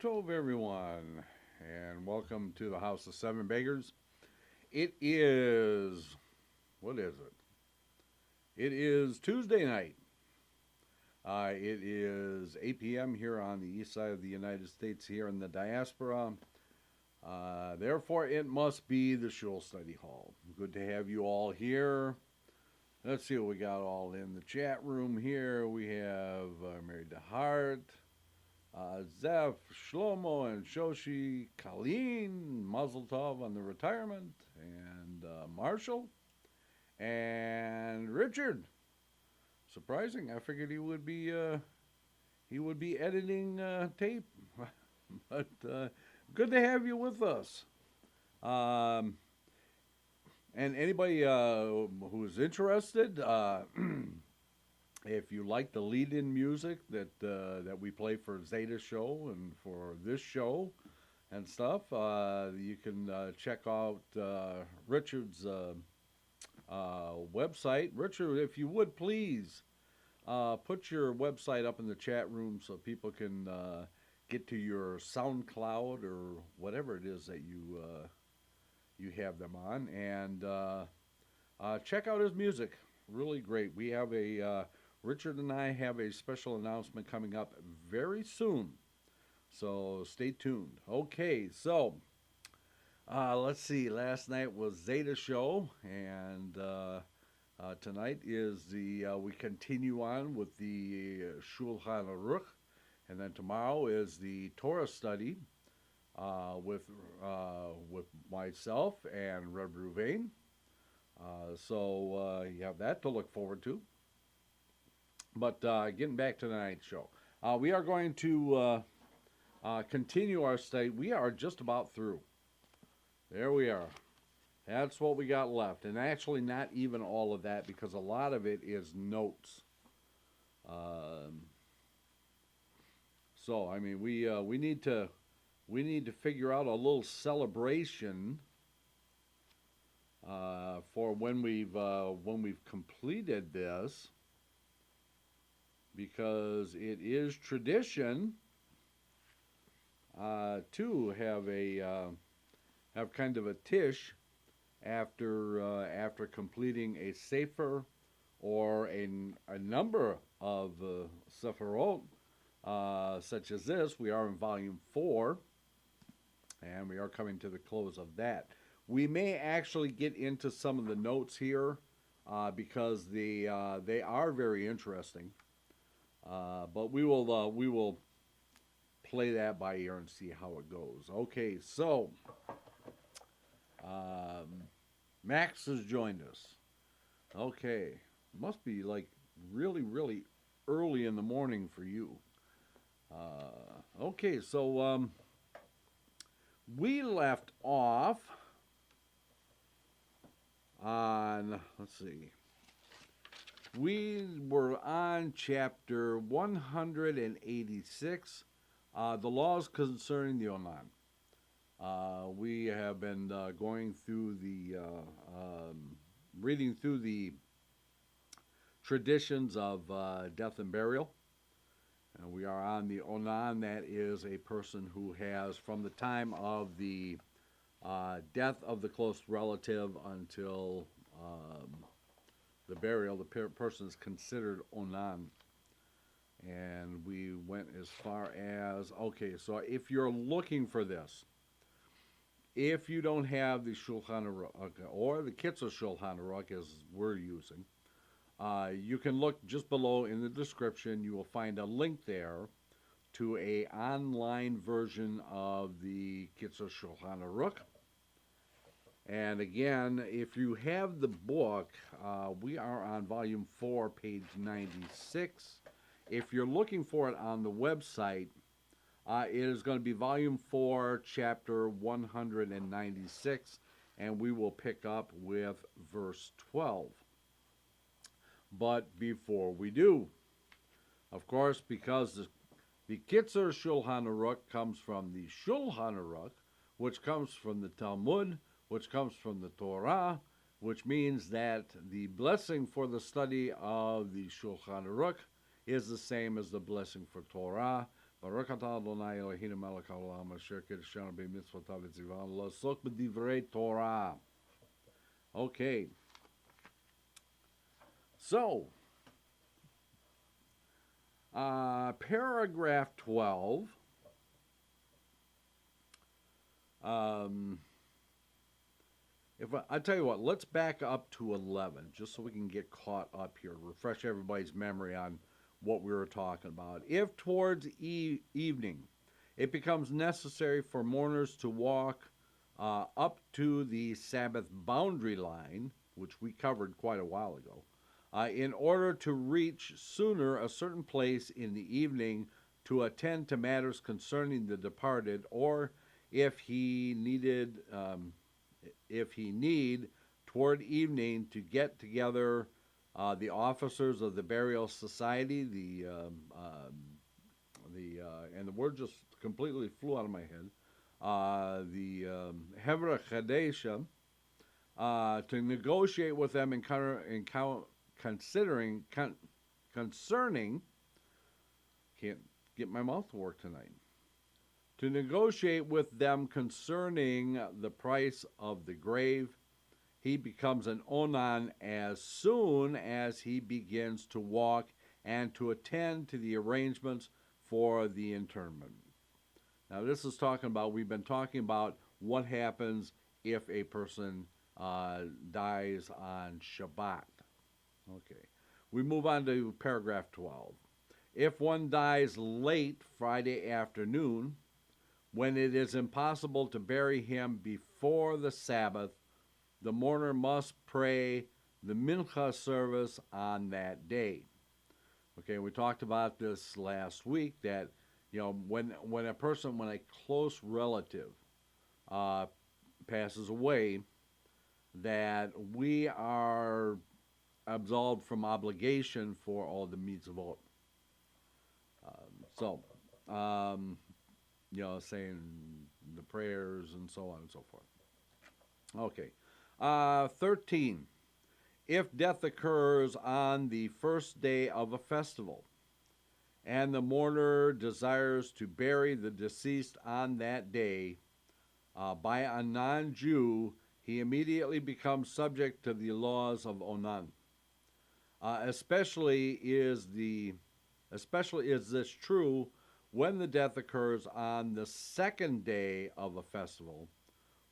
Tov, everyone, and welcome to the House of Seven Beggars. It is, what is it? It is Tuesday night. It is 8 p.m. here on the east side of the United States, here in the diaspora. Therefore, it must be the Shul Study Hall. Good to have you all here. Let's see what we got all in the chat room here. We have Mary DeHart, Zeph, Shlomo, and Shoshi, Colleen, Mazel Tov on the retirement, and Marshall, and Richard. Surprising, I figured he would be editing tape, but good to have you with us. And anybody who's interested, if you like the lead-in music that we play for Zeta's show and for this show and stuff, you can check out Richard's website. Richard, if you would please put your website up in the chat room so people can get to your SoundCloud or whatever it is that you have them on, and check out his music. Really great. We have Richard and I have a special announcement coming up very soon, so stay tuned. Okay, so let's see. Last night was Zeta's show, and tonight is we continue on with the Shulchan Aruch, and then tomorrow is the Torah study with myself and Reb Ruvain. So you have that to look forward to. But getting back to tonight's show, we are going to continue our study. We are just about through. There we are. That's what we got left. And actually not even all of that, because a lot of it is notes. So, I mean, we need to figure out a little celebration for when we've completed this, because it is tradition to have kind of a tish after completing a sefer or a number of seferot such as this. We are in volume 4, and we are coming to the close of that. We may actually get into some of the notes here because they are very interesting. But we will play that by ear and see how it goes. Okay, so Max has joined us. Okay, must be like really, really early in the morning for you. Okay, so we left off on, let's see, we were on chapter 186, the laws concerning the Onan. We have been going through reading through the traditions of death and burial. And we are on the Onan. That is a person who has, from the time of the death of the close relative until the burial, the person is considered Onan. And we went as far as, okay, so if you're looking for this, if you don't have the Shulchan Aruch, or the Kitzur Shulchan Aruch as we're using, you can look just below in the description. You will find a link there to a online version of the Kitzur Shulchan Aruch. And again, if you have the book, we are on volume 4, page 96. If you're looking for it on the website, it is going to be volume 4, chapter 196, and we will pick up with verse 12. But before we do, of course, because the Kitzur Shulchan Aruch comes from the Shulchan Aruch, which comes from the Talmud, which comes from the Torah, which means that the blessing for the study of the Shulchan Aruch is the same as the blessing for Torah. Baruch atah Adonai Eloheinu melech haolam asher kiddushanu b'mitzvotav v'tzivanu la'asok b'divrei Torah. Okay. So, paragraph 12. If I tell you what, let's back up to 11, just so we can get caught up here, refresh everybody's memory on what we were talking about. If towards evening it becomes necessary for mourners to walk up to the Sabbath boundary line, which we covered quite a while ago, in order to reach sooner a certain place in the evening to attend to matters concerning the departed, or if he need toward evening to get together the officers of the burial society, and the word just completely flew out of my head, the Hevra Chadesha, to negotiate with them concerning, can't get my mouth to work tonight, to negotiate with them concerning the price of the grave. He becomes an onan as soon as he begins to walk and to attend to the arrangements for the interment. Now this is we've been talking about what happens if a person dies on Shabbat. Okay. We move on to paragraph 12. If one dies late Friday afternoon, when it is impossible to bury him before the Sabbath, the mourner must pray the mincha service on that day. Okay, we talked about this last week, that when a close relative passes away, that we are absolved from obligation for all the mitzvot. Saying the prayers and so on and so forth. Okay. 13. If death occurs on the first day of a festival, and the mourner desires to bury the deceased on that day by a non-Jew, he immediately becomes subject to the laws of Onan. Especially is this true when the death occurs on the second day of a festival,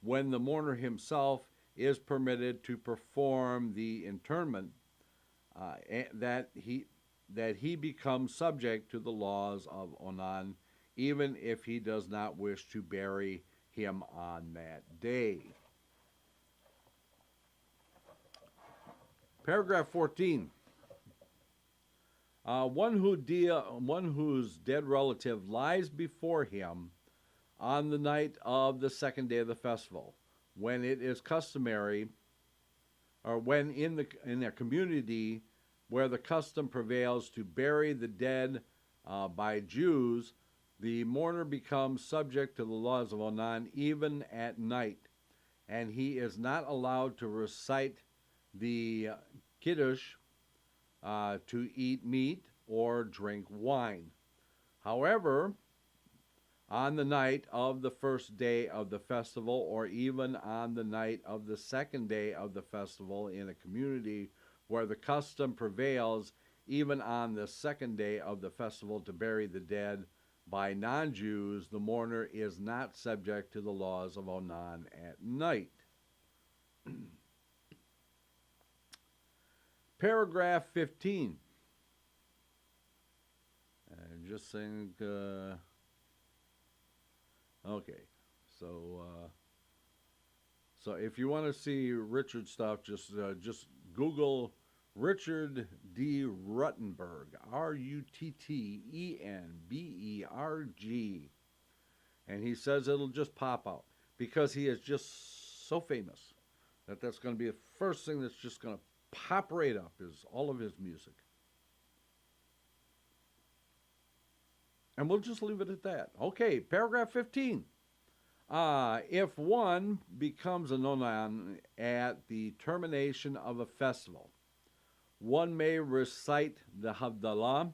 when the mourner himself is permitted to perform the interment, that he becomes subject to the laws of Onan, even if he does not wish to bury him on that day. Paragraph 14. One whose dead relative lies before him on the night of the second day of the festival, when it is customary, or when in a community where the custom prevails to bury the dead by Jews, the mourner becomes subject to the laws of Onan even at night, and he is not allowed to recite the Kiddush, to eat meat or drink wine. However, on the night of the first day of the festival, or even on the night of the second day of the festival in a community where the custom prevails, even on the second day of the festival, to bury the dead by non-Jews, the mourner is not subject to the laws of Onan at night. Paragraph 15. And just think, okay, so if you want to see Richard stuff, just Google Richard D. Ruttenberg, Ruttenberg, and he says it'll just pop out, because he is just so famous that's going to be the first thing that's just going to pop right up, is all of his music. And we'll just leave it at that. Okay, paragraph 15. If one becomes a nonan at the termination of a festival, one may recite the Havdalah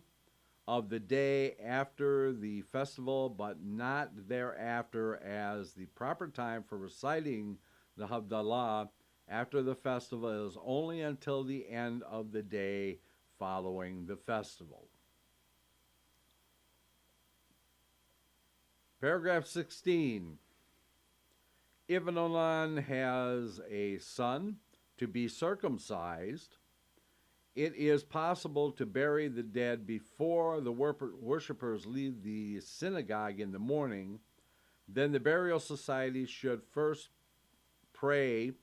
of the day after the festival, but not thereafter, as the proper time for reciting the Havdalah after the festival is only until the end of the day following the festival. Paragraph 16. If an Onan has a son to be circumcised, it is possible to bury the dead before the worshippers leave the synagogue in the morning. Then the burial society should first pray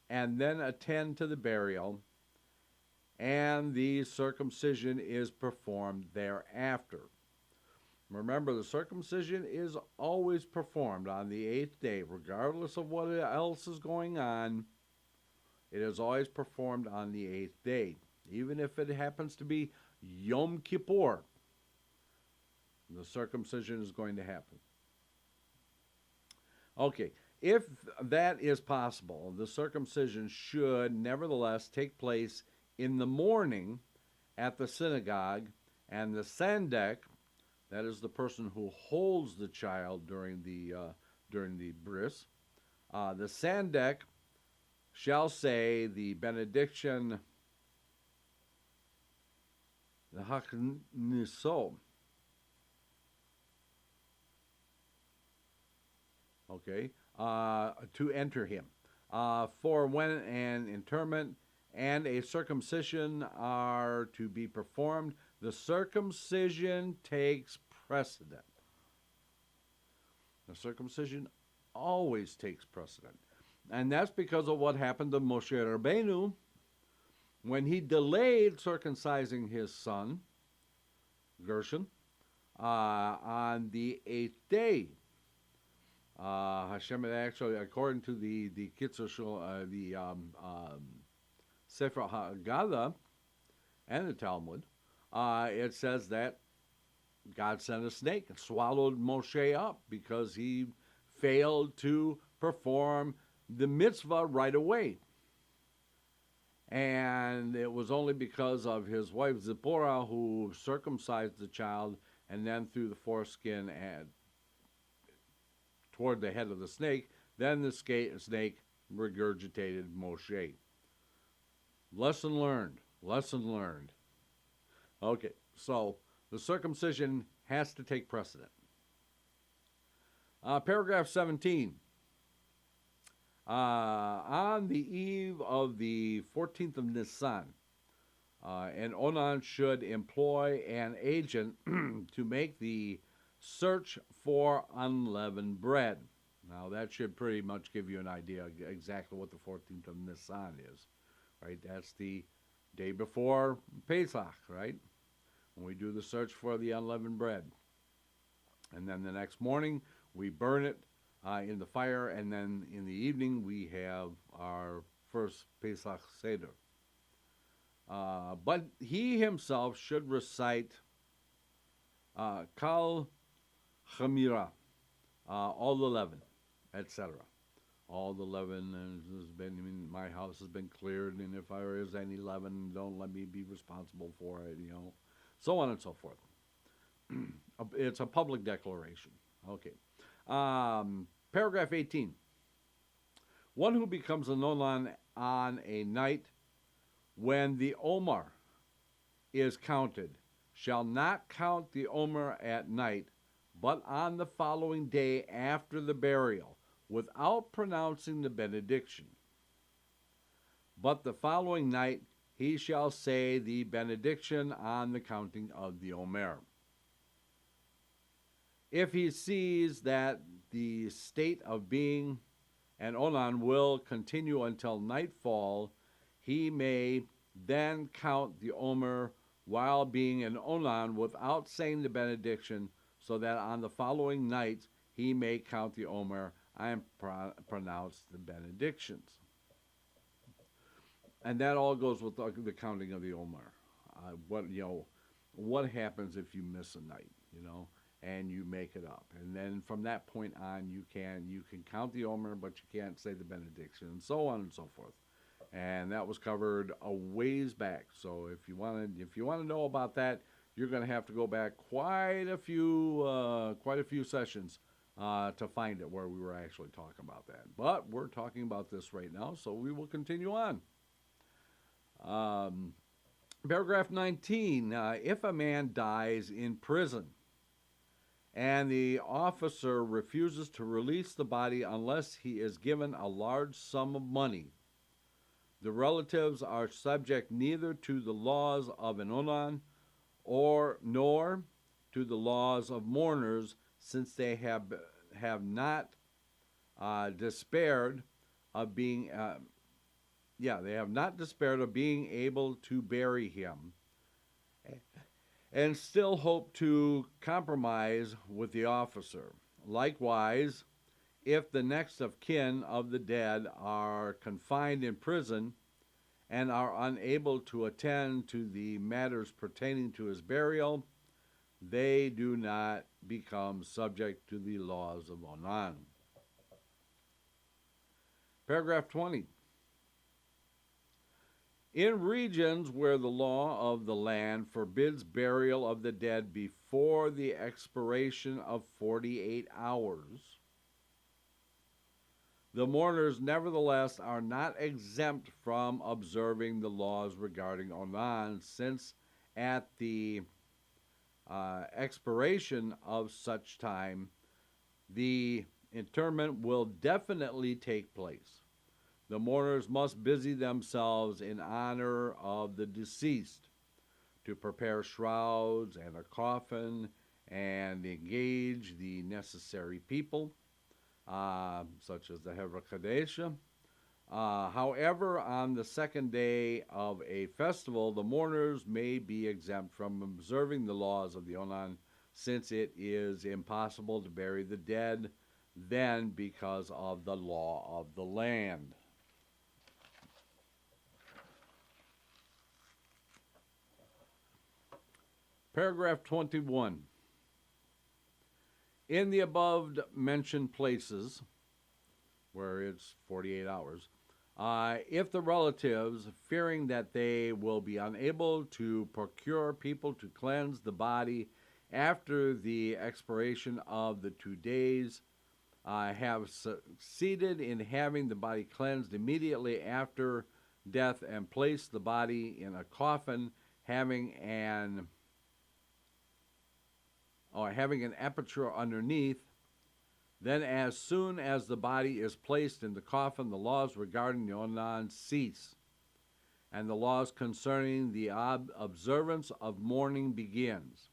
and then attend to the burial, and the circumcision is performed thereafter. Remember, the circumcision is always performed on the 8th day, regardless of what else is going on. It is always performed on the 8th day. Even if it happens to be Yom Kippur, the circumcision is going to happen. Okay, if that is possible, the circumcision should nevertheless take place in the morning at the synagogue, and the sandak, that is the person who holds the child during the bris, the sandak shall say the benediction, the hakniso. Okay, to enter him. For when an interment and a circumcision are to be performed, the circumcision takes precedent. The circumcision always takes precedent. And that's because of what happened to Moshe Rabbeinu when he delayed circumcising his son, Gershon, on the 8th day. Hashem actually, according to the Kitzur Shul, the Sefer Haggadah and the Talmud, it says that God sent a snake and swallowed Moshe up because he failed to perform the mitzvah right away. And it was only because of his wife Zipporah who circumcised the child and then threw the foreskin toward the head of the snake. Then the snake regurgitated Moshe. Lesson learned. Lesson learned. Okay, so the circumcision has to take precedent. Paragraph 17. On the eve of the 14th of Nisan, an Onan should employ an agent to make the search for unleavened bread. Now, that should pretty much give you an idea exactly what the 14th of Nisan is, right? That's the day before Pesach, right? When we do the search for the unleavened bread. And then the next morning, we burn it in the fire, and then in the evening, we have our first Pesach Seder. But he himself should recite Kal Chamira, all the leaven, etc. All the leaven has been in my house has been cleared, and if there is any leaven, don't let me be responsible for it, so on and so forth. It's a public declaration. Okay. Paragraph 18. One who becomes an Onan on a night when the Omer is counted shall not count the Omer at night, but on the following day after the burial, without pronouncing the benediction. But the following night he shall say the benediction on the counting of the Omer. If he sees that the state of being an Onan will continue until nightfall, he may then count the Omer while being an Onan without saying the benediction, so that on the following night he may count the Omer and pronounce the benedictions. And that all goes with the counting of the Omer. What happens if you miss a night, and you make it up? And then from that point on, you can count the Omer, but you can't say the benediction, and so on and so forth. And that was covered a ways back. So if you want to know about that, you're going to have to go back quite a few sessions to find it where we were actually talking about that. But we're talking about this right now, so we will continue on. Paragraph 19, if a man dies in prison and the officer refuses to release the body unless he is given a large sum of money, the relatives are subject neither to the laws of an onan nor to the laws of mourners, since they have not despaired of being able to bury him, and still hope to compromise with the officer. Likewise, if the next of kin of the dead are confined in prison and are unable to attend to the matters pertaining to his burial, they do not become subject to the laws of Onan. Paragraph 20. In regions where the law of the land forbids burial of the dead before the expiration of 48 hours, the mourners nevertheless are not exempt from observing the laws regarding Onan, since at the expiration of such time, the interment will definitely take place. The mourners must busy themselves in honor of the deceased to prepare shrouds and a coffin and engage the necessary people, such as the Hevra Kadesha. However, on the second day of a festival, the mourners may be exempt from observing the laws of the Onan, since it is impossible to bury the dead then because of the law of the land. Paragraph 21. In the above mentioned places, where it's 48 hours, if the relatives, fearing that they will be unable to procure people to cleanse the body after the expiration of the 2 days, have succeeded in having the body cleansed immediately after death and place the body in a coffin having an aperture underneath, then as soon as the body is placed in the coffin, the laws regarding the Onan cease, and the laws concerning the observance of mourning begins.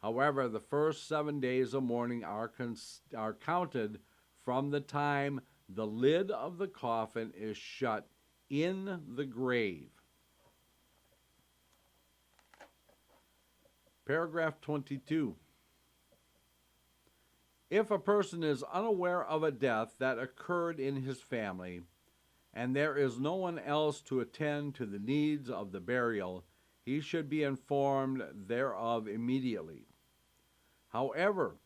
However, the first 7 days of mourning are counted from the time the lid of the coffin is shut in the grave. Paragraph 22. If a person is unaware of a death that occurred in his family, and there is no one else to attend to the needs of the burial, he should be informed thereof immediately. However,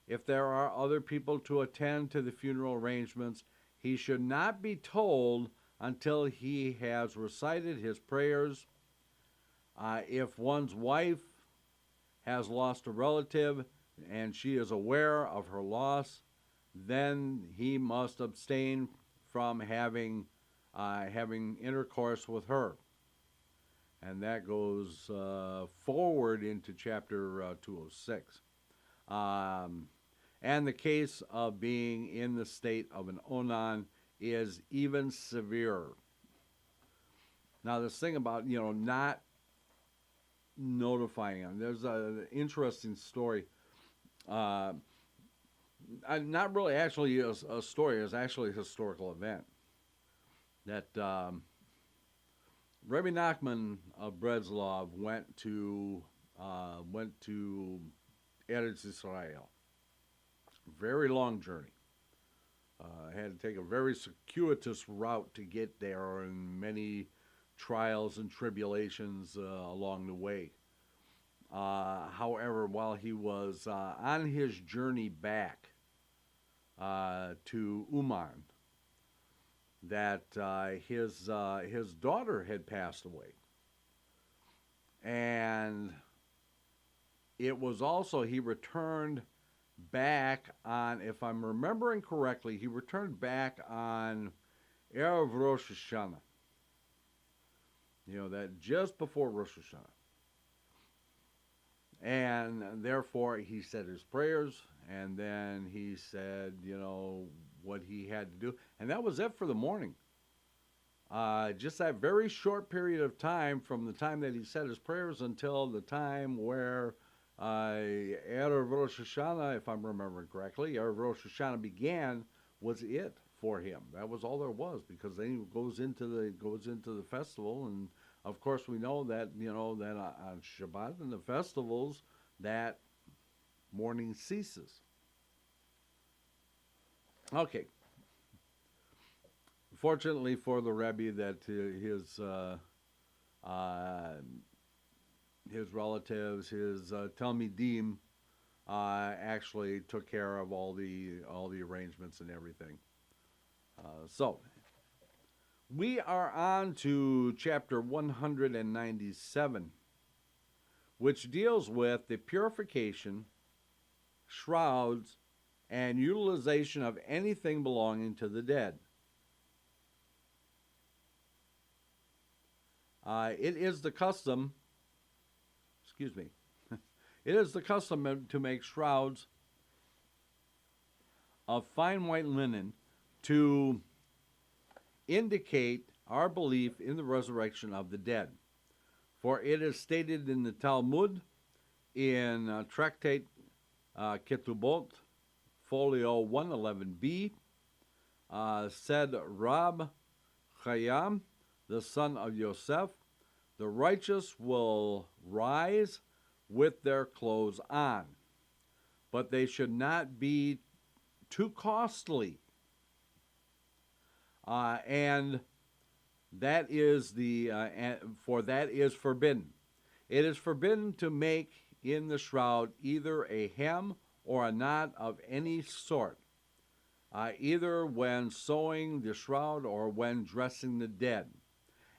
if there are other people to attend to the funeral arrangements, he should not be told until he has recited his prayers. If one's wife has lost a relative and she is aware of her loss, then he must abstain from having intercourse with her. And that goes forward into chapter 206. And the case of being in the state of an onan is even severer. Now, this thing about, not notifying them. There's an interesting story. Not really actually a story. It's actually a historical event. That Rebbe Nachman of Breslov went to Eretz Israel. Very long journey. Had to take a very circuitous route to get there, and many trials and tribulations along the way. However, while he was on his journey back to Uman, that his daughter had passed away, And it was also, he returned back on, if I'm remembering correctly, he returned back on Erev Rosh Hashanah. That just before Rosh Hashanah. And therefore, he said his prayers, and then he said, what he had to do. And that was it for the morning. Just that very short period of time from the time that he said his prayers until the time where Erev Rosh Hashanah, if I'm remembering correctly, Erev Rosh Hashanah began, was it for him. That was all there was, because then he goes into the festival, and of course we know that that on Shabbat and the festivals that morning ceases. Okay. Fortunately for the Rebbe, that his relatives, his Talmidim, actually took care of all the arrangements and everything. So we are on to chapter 197, which deals with the purification, shrouds, and utilization of anything belonging to the dead. It is the custom, it is the custom to make shrouds of fine white linen to indicate our belief in the resurrection of the dead. For it is stated in the Talmud, in Tractate Ketubot, folio 111b, said Rab Chayyam, the son of Yosef, the righteous will rise with their clothes on, but they should not be too costly. And that is for that is forbidden. It is forbidden to make in the shroud either a hem or a knot of any sort, either when sewing the shroud or when dressing the dead,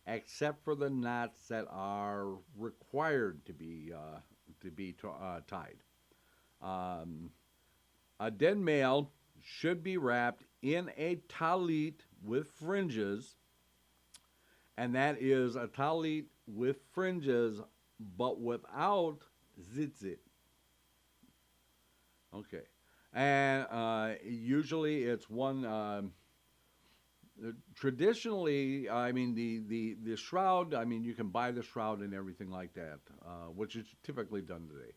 except for the knots that are required to be tied. A dead male should be wrapped in a talit with fringes, and that is a talit with fringes, but without tzitzit. Okay, and usually it's one. Traditionally, I mean, the shroud, I mean, you can buy the shroud and everything like that, which is typically done today,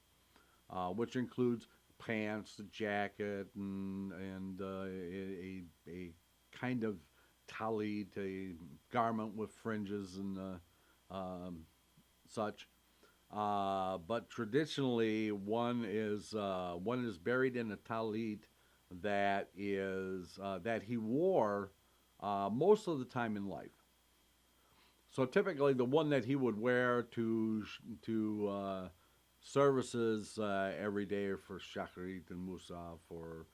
which includes pants, a jacket, and a kind of talit, a garment with fringes and such. But traditionally, one is buried in a talit that he wore most of the time in life. So typically, the one that he would wear to services every day for Shacharit and Musaf or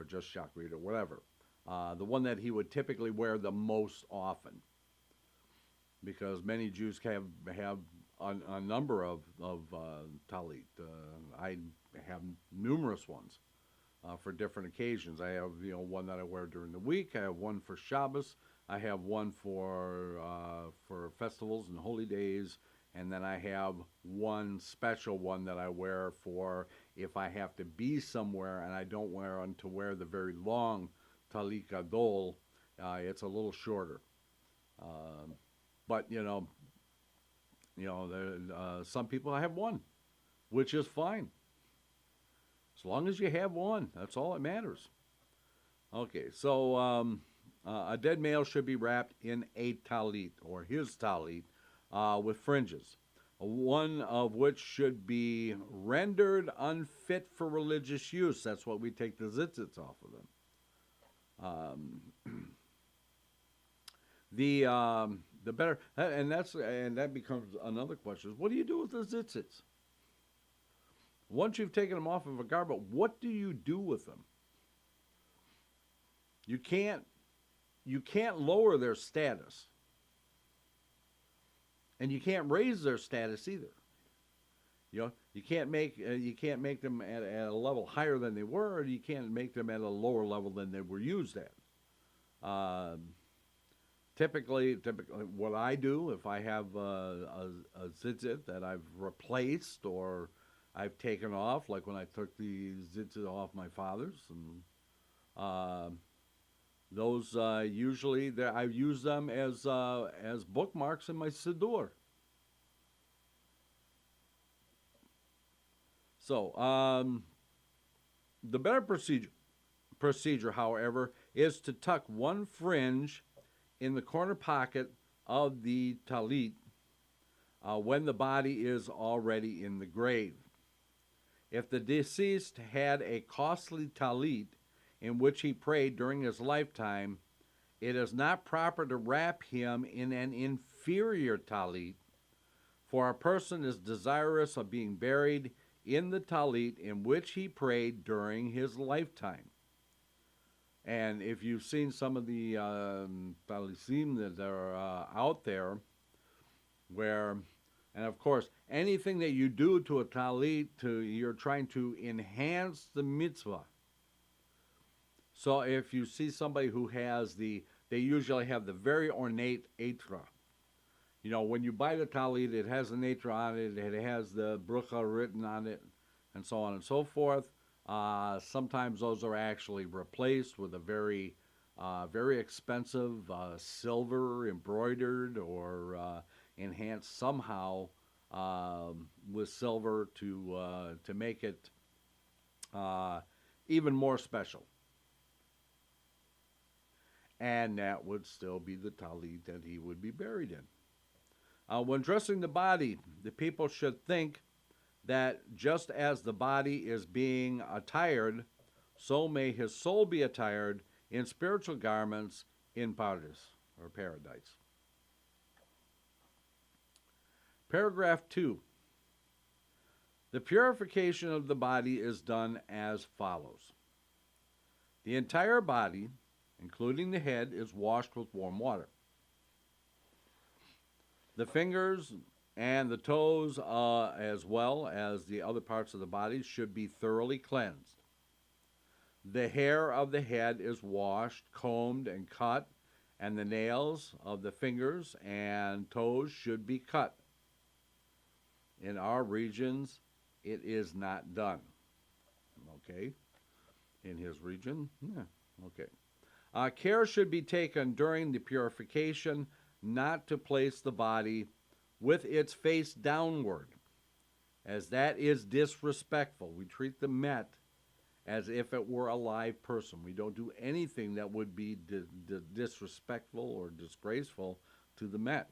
just Shacharit or whatever. The one that he would typically wear the most often, because many Jews have a number of talit. I have numerous ones for different occasions. I have one that I wear during the week. I have one for Shabbos. I have one for festivals and holy days, and then I have one special one that I wear for if I have to be somewhere and I don't want to wear the very long talit gadol. It's a little shorter, but some people have one, which is fine. As long as you have one, that's all that matters. Okay, so a dead male should be wrapped in a talit, or his talit, with fringes, one of which should be rendered unfit for religious use. That's what we take the tzitzits off of them. The better, and that becomes another question: is what do you do with the tzitzits? Once you've taken them off of a garment, what do you do with them? You can't lower their status, and you can't raise their status either. You can't make them at a level higher than they were, or you can't make them at a lower level than they were used at. Typically, what I do if I have a zitzit that I've replaced or I've taken off, like when I took the zitzit off my father's, and those usually I use them as bookmarks in my siddur. So the better procedure, however, is to tuck one fringe in the corner pocket of the talit when the body is already in the grave. If the deceased had a costly talit in which he prayed during his lifetime, it is not proper to wrap him in an inferior talit, for a person is desirous of being buried in the talit in which he prayed during his lifetime. And if you've seen some of the talisim that are out there, where, and of course, anything that you do to a talit, you're trying to enhance the mitzvah. So if you see somebody who has they usually have the very ornate etra. When you buy the talit, it has an etra on it, it has the brucha written on it, and so on and so forth. Sometimes those are actually replaced with a very expensive silver embroidered or enhanced somehow with silver to make it even more special. And that would still be the talit that he would be buried in. When dressing the body, the people should think that just as the body is being attired, so may his soul be attired in spiritual garments in paradise, or paradise. Paragraph 2. The purification of the body is done as follows. The entire body, including the head, is washed with warm water. The fingers and the toes, as well as the other parts of the body, should be thoroughly cleansed. The hair of the head is washed, combed, and cut, and the nails of the fingers and toes should be cut. In our regions, it is not done. Okay? In his region, yeah, okay. Care should be taken during the purification not to place the body with its face downward, as that is disrespectful. We treat the Met as if it were a live person. We don't do anything that would be disrespectful or disgraceful to the Met,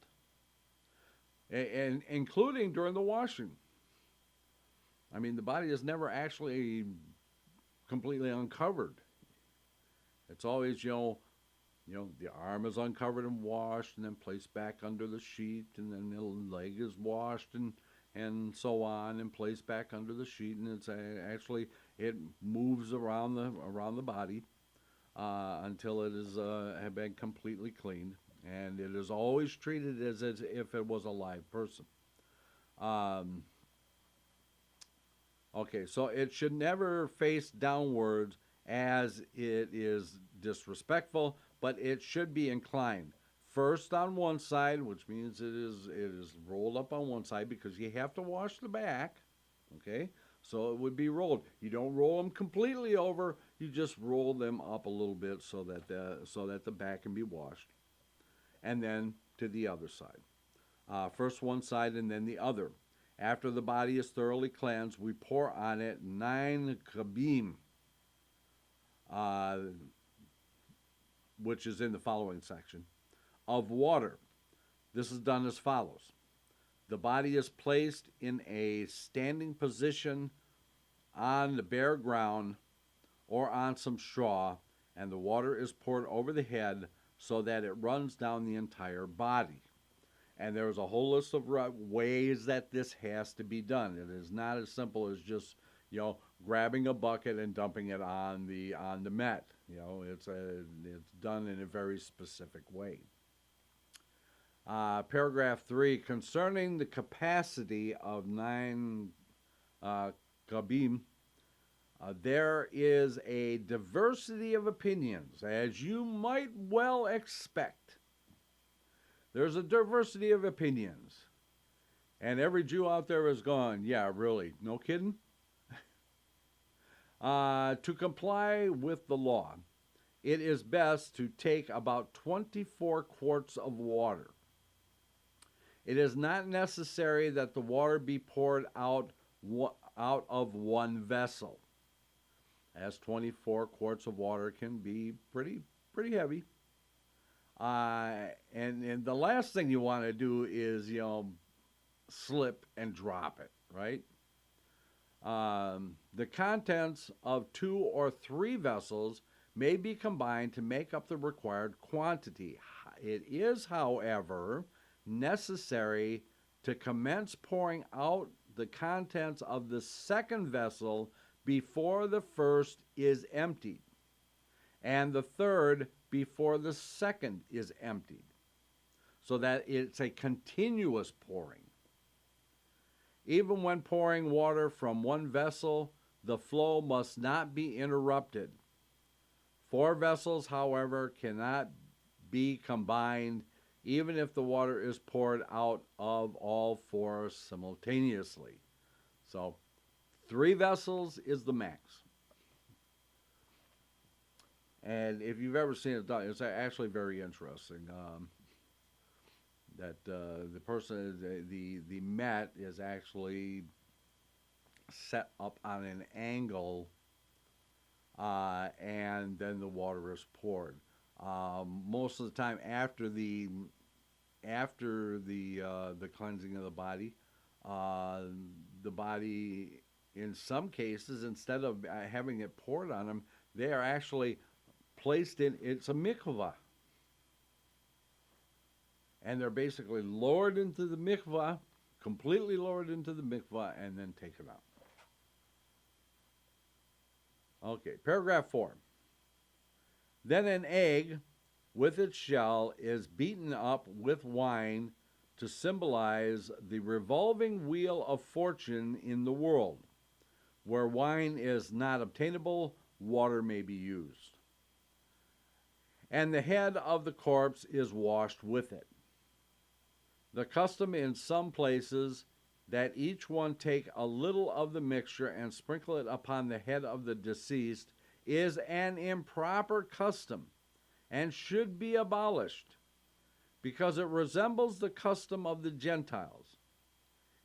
and including during the washing. I mean, the body is never actually completely uncovered. It's always, the arm is uncovered and washed and then placed back under the sheet, and then the leg is washed and so on and placed back under the sheet, and it's actually it moves around the body until it is have been completely cleaned, and it is always treated as if it was a live person. Okay, so it should never face downwards, as it is disrespectful, but it should be inclined. First on one side, which means it is rolled up on one side, because you have to wash the back. Okay, so it would be rolled. You don't roll them completely over. You just roll them up a little bit so that the back can be washed, and then to the other side. First one side and then the other. After the body is thoroughly cleansed, we pour on it 9 kabim, which is in the following section, of water. This is done as follows. The body is placed in a standing position on the bare ground or on some straw, and the water is poured over the head so that it runs down the entire body. And there's a whole list of ways that this has to be done. It is not as simple as just, grabbing a bucket and dumping it on the mat. It's done in a very specific way. Paragraph 3, concerning the capacity of 9 Kabim, there is a diversity of opinions, as you might well expect. There's a diversity of opinions. And every Jew out there is going, yeah, really, no kidding? To comply with the law, it is best to take about 24 quarts of water. It is not necessary that the water be poured out of one vessel, as 24 quarts of water can be pretty heavy. And the last thing you want to do is, slip and drop it, right? The contents of 2 or 3 vessels may be combined to make up the required quantity. It is, however, necessary to commence pouring out the contents of the second vessel before the first is emptied, and the third before the second is emptied, so that it's a continuous pouring. Even when pouring water from one vessel, the flow must not be interrupted. 4 vessels, however, cannot be combined, even if the water is poured out of all 4 simultaneously. So 3 vessels is the max. And if you've ever seen it done, it's actually very interesting. That the person, the mat is actually set up on an angle, and then the water is poured. Most of the time, after the cleansing of the body, in some cases, instead of having it poured on them, they are actually placed in. It's a mikvah. And they're basically lowered into the mikvah, completely lowered into the mikvah, and then taken out. Okay, paragraph 4. Then an egg with its shell is beaten up with wine to symbolize the revolving wheel of fortune in the world. Where wine is not obtainable, water may be used. And the head of the corpse is washed with it. The custom in some places that each one take a little of the mixture and sprinkle it upon the head of the deceased is an improper custom and should be abolished, because it resembles the custom of the Gentiles.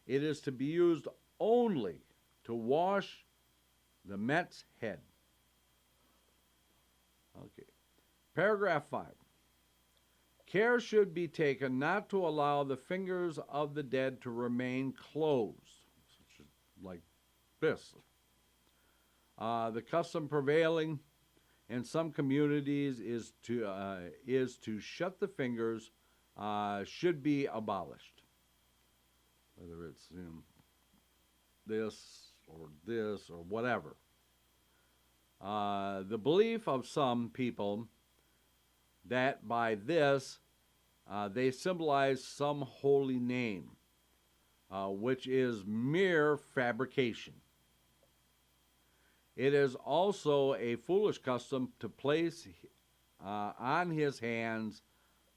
It is to be used only to wash the met's head. Okay. Paragraph 5. Care should be taken not to allow the fingers of the dead to remain closed, like this. The custom prevailing in some communities is to shut the fingers, should be abolished. Whether it's this or whatever. The belief of some people that by this they symbolize some holy name, which is mere fabrication. It is also a foolish custom to place on his hands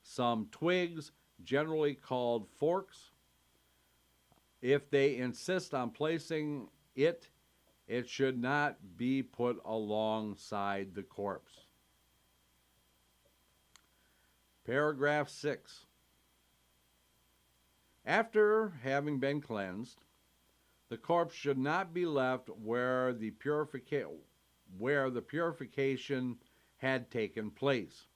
some twigs, generally called forks. If they insist on placing it, it should not be put alongside the corpse. Paragraph 6. After having been cleansed, the corpse should not be left where the purification had taken place,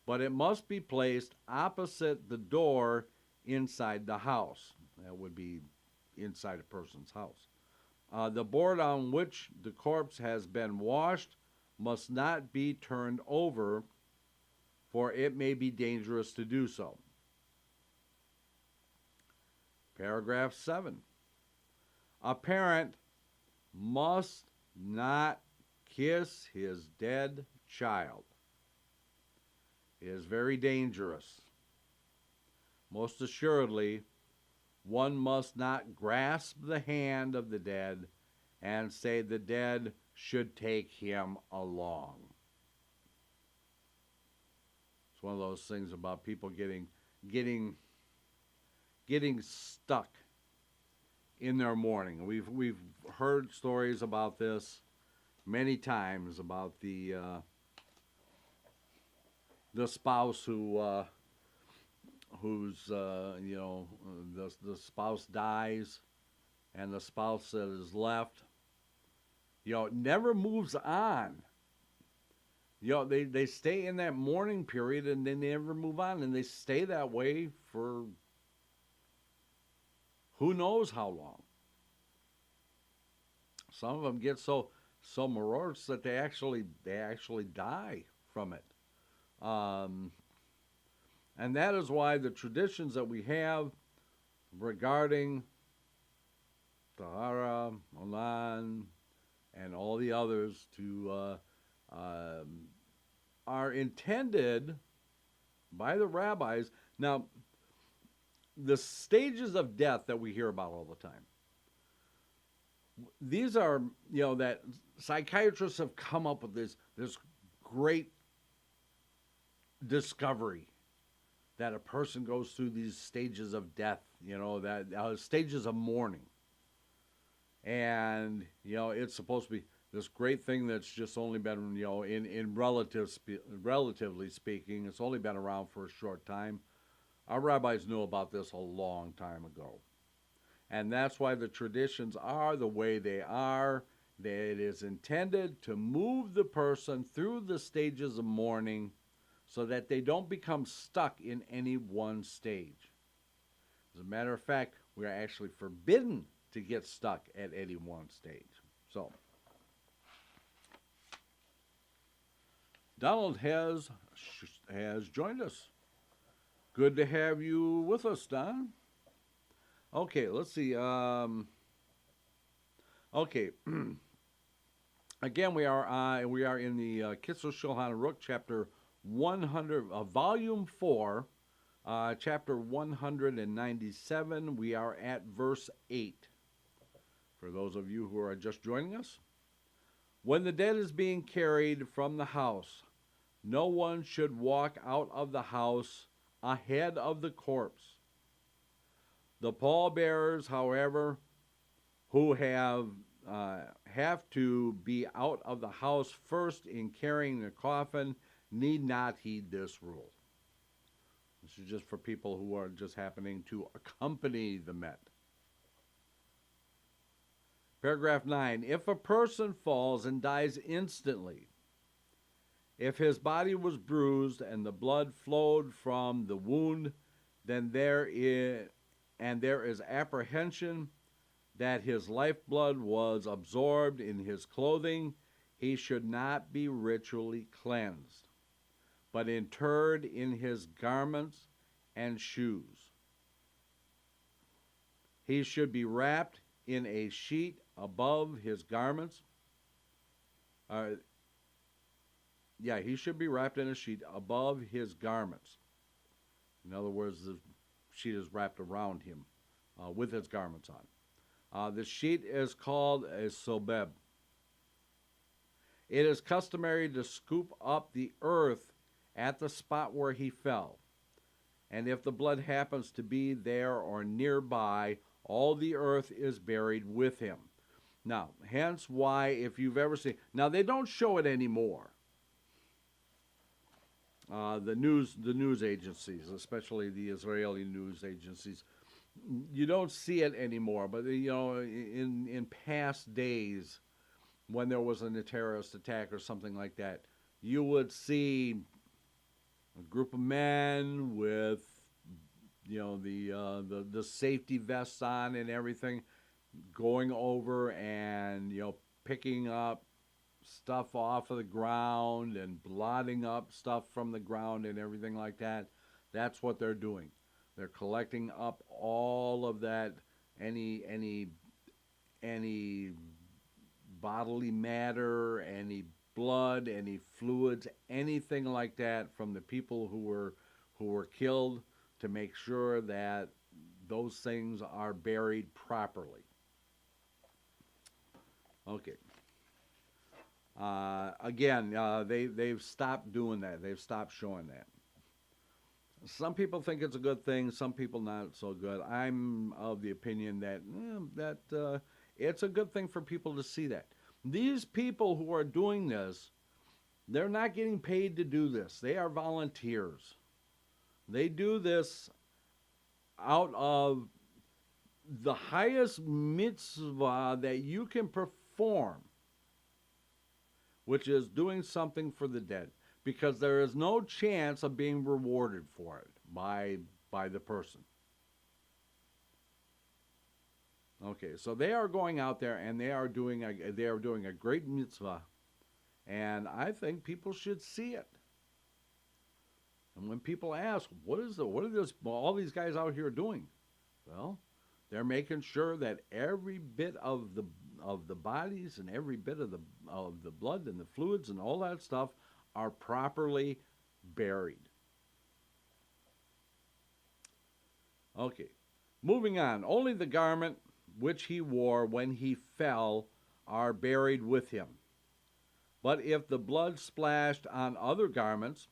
but it must be placed opposite the door inside the house. That would be inside a person's house. The board on which the corpse has been washed must not be turned over, for it may be dangerous to do so. Paragraph 7. A parent must not kiss his dead child. It is very dangerous. Most assuredly, one must not grasp the hand of the dead, and say the dead should take him along. It's one of those things about people getting stuck in their mourning. We've heard stories about this many times about the spouse who's the spouse dies, and the spouse that is left, never moves on. They stay in that mourning period, and then they never move on, and they stay that way for who knows how long. Some of them get so morose that they actually die from it. And that is why the traditions that we have regarding Tahara, Onan, and all the others are intended by the rabbis. Now, the stages of death that we hear about all the time, these are, that psychiatrists have come up with this great discovery that a person goes through these stages of death, that stages of mourning. And, it's supposed to be this great thing that's just only been, in relatively speaking, it's only been around for a short time. Our rabbis knew about this a long time ago. And that's why the traditions are the way they are. That it is intended to move the person through the stages of mourning so that they don't become stuck in any one stage. As a matter of fact, we are actually forbidden to get stuck at any one stage. So, Donald has joined us. Good to have you with us, Don. Okay, let's see. Okay. Again, we are in the Kitzur Shulchan Aruch, chapter 100, volume 4, chapter 197. We are at verse 8. For those of you who are just joining us, when the dead is being carried from the house, no one should walk out of the house ahead of the corpse. The pallbearers, however, who have to be out of the house first in carrying the coffin, need not heed this rule. This is just for people who are just happening to accompany the Met. Paragraph 9. If a person falls and dies instantly, if his body was bruised and the blood flowed from the wound, then there is apprehension that his lifeblood was absorbed in his clothing, he should not be ritually cleansed, but interred in his garments and shoes. He should be wrapped in a sheet above his garments. He should be wrapped in a sheet above his garments. In other words, the sheet is wrapped around him with his garments on. The sheet is called a sobeb. It is customary to scoop up the earth at the spot where he fell. And if the blood happens to be there or nearby, all the earth is buried with him. Now, hence why, if you've ever seen... Now, they don't show it anymore. The news agencies, especially the Israeli news agencies, you don't see it anymore. But in past days, when there was a terrorist attack or something like that, you would see a group of men with the safety vests on and everything, going over and picking up stuff off of the ground and blotting up stuff from the ground and everything like that. That's what they're doing. They're collecting up all of that, any bodily matter, any blood, any fluids, anything like that from the people who were killed, to make sure that those things are buried properly. Okay. Again, they've stopped doing that. They've stopped showing that. Some people think it's a good thing. Some people not so good. I'm of the opinion that it's a good thing for people to see that. These people who are doing this, they're not getting paid to do this. They are volunteers. They do this out of the highest mitzvah that you can perform, which is doing something for the dead, because there is no chance of being rewarded for it by the person. Okay, so they are going out there and they are doing a great mitzvah, and I think people should see it. And when people ask, what are all these guys out here doing? Well, they're making sure that every bit of the bodies and every bit of the blood and the fluids and all that stuff are properly buried. Okay, moving on. Only the garment which he wore when he fell are buried with him. But if the blood splashed on other garments,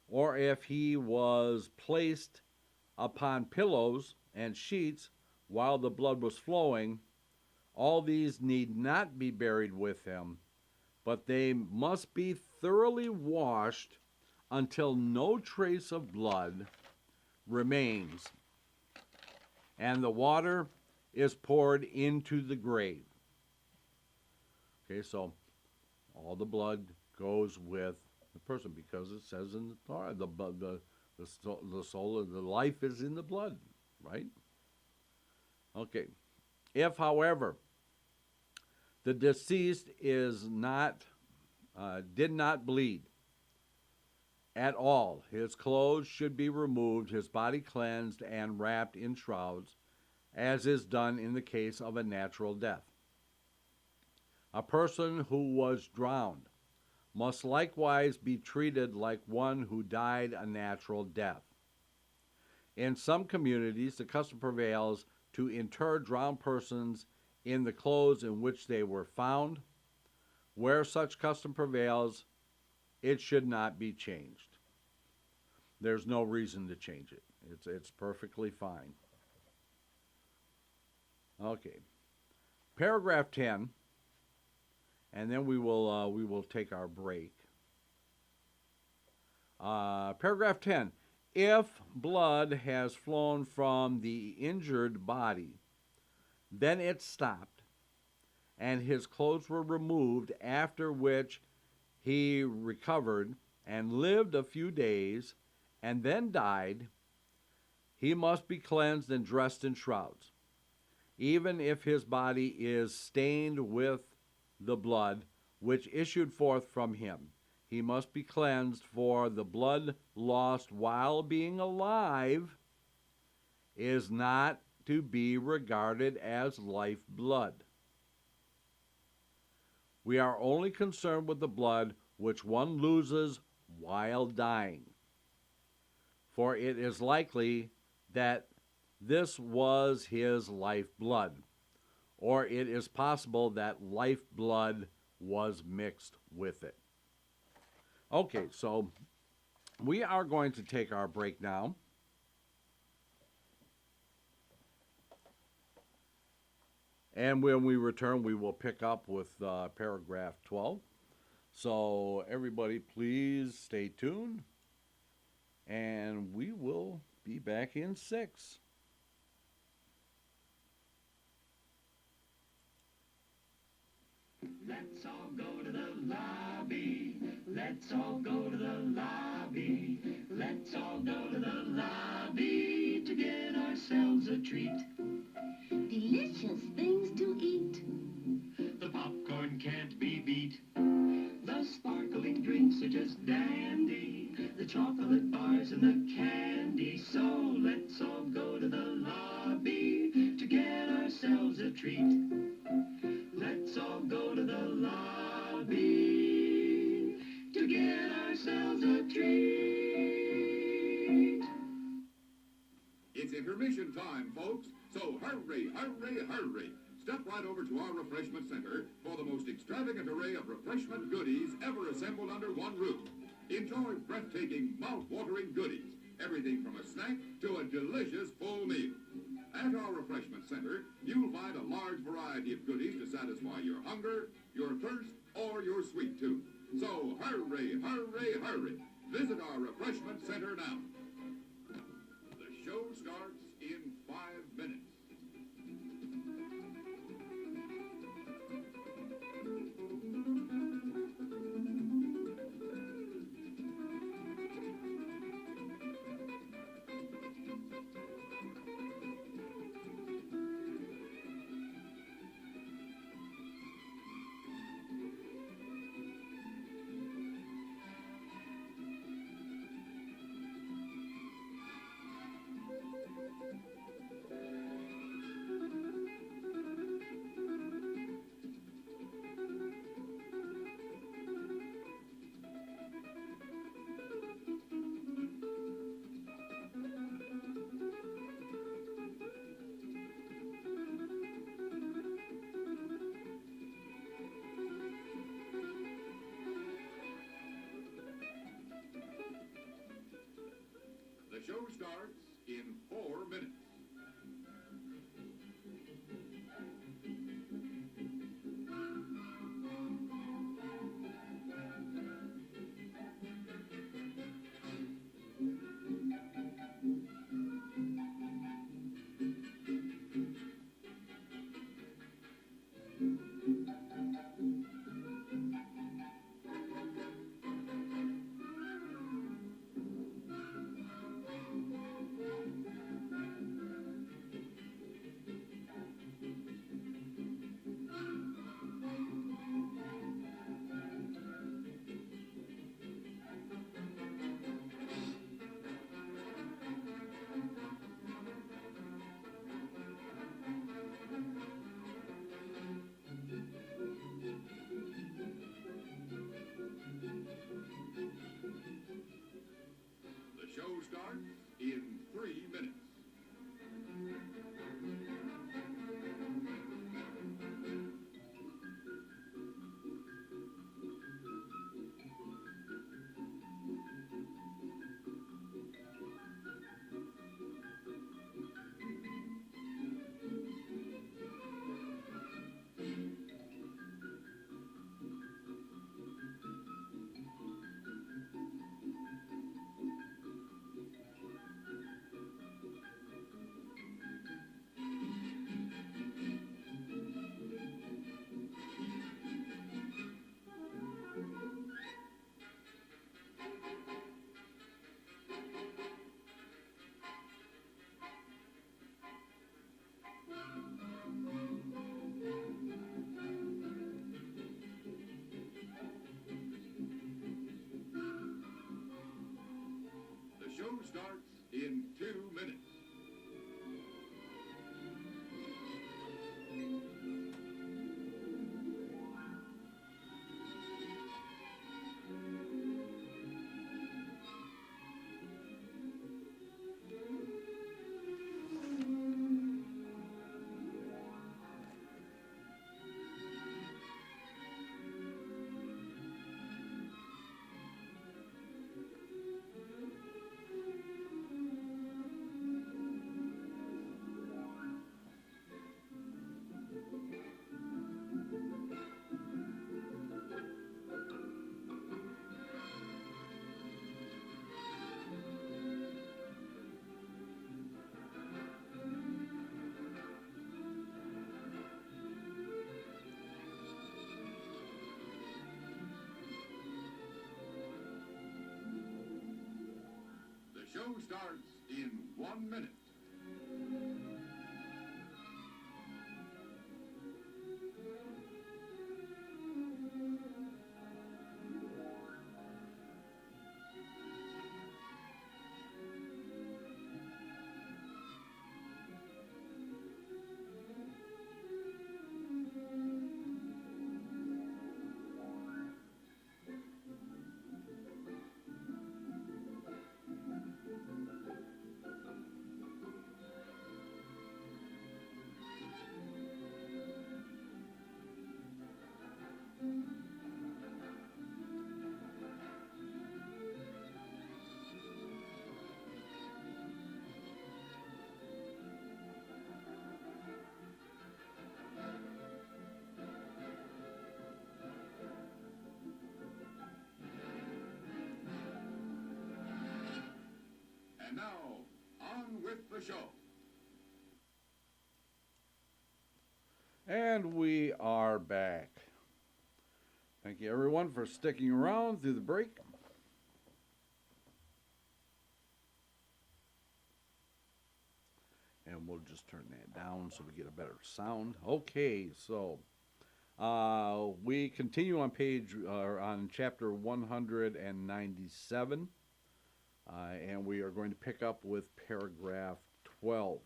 or if he was placed upon pillows and sheets while the blood was flowing, all these need not be buried with him, but they must be thoroughly washed until no trace of blood remains, and the water is poured into the grave. Okay, so all the blood goes with the person, because it says in the Torah, the soul of the life is in the blood, right? Okay. If, however, the deceased did not bleed at all, his clothes should be removed, his body cleansed, and wrapped in shrouds, as is done in the case of a natural death. A person who was drowned must likewise be treated like one who died a natural death. In some communities, the custom prevails to inter drowned persons in the clothes in which they were found. Where such custom prevails, it should not be changed. There's no reason to change it. It's perfectly fine. Okay. Paragraph 10, and then we will take our break. Paragraph 10. If blood has flown from the injured body, then it stopped, and his clothes were removed, after which he recovered and lived a few days, and then died, he must be cleansed and dressed in shrouds. Even if his body is stained with the blood which issued forth from him, he must be cleansed, for the blood lost while being alive is not to be regarded as life blood. We are only concerned with the blood which one loses while dying, for it is likely that this was his life blood, or it is possible that life blood was mixed with it. Okay, so we are going to take our break now. And when we return, we will pick up with paragraph 12. So everybody, please stay tuned, and we will be back in 6. Let's all go to the lobby. Let's all go to the lobby. Let's all go to the lobby to get ourselves a treat. Delicious things to eat. The popcorn can't be beat. The sparkling drinks are just dandy. The chocolate bars and the candy. So let's all go to the lobby to get ourselves a treat. Let's all go to the lobby to get ourselves a treat. It's intermission time, folks, so hurry, hurry, hurry. Step right over to our refreshment center for the most extravagant array of refreshment goodies ever assembled under one roof. Enjoy breathtaking, mouth-watering goodies. Everything from a snack to a delicious full meal. At our refreshment center, you'll find a large variety of goodies to satisfy your hunger, your thirst, or your sweet tooth. So hurry, hurry, hurry. Visit our refreshment center now. The show starts in 5 minutes. The show starts in 4 minutes. The show starts in 3 minutes. The show starts in 2 minutes. The show starts in 1 minute. And now, on with the show. And we are back. Thank you, everyone, for sticking around through the break. And we'll just turn that down so we get a better sound. Okay, so we continue on on chapter 197, and we are going to pick up with paragraph 12.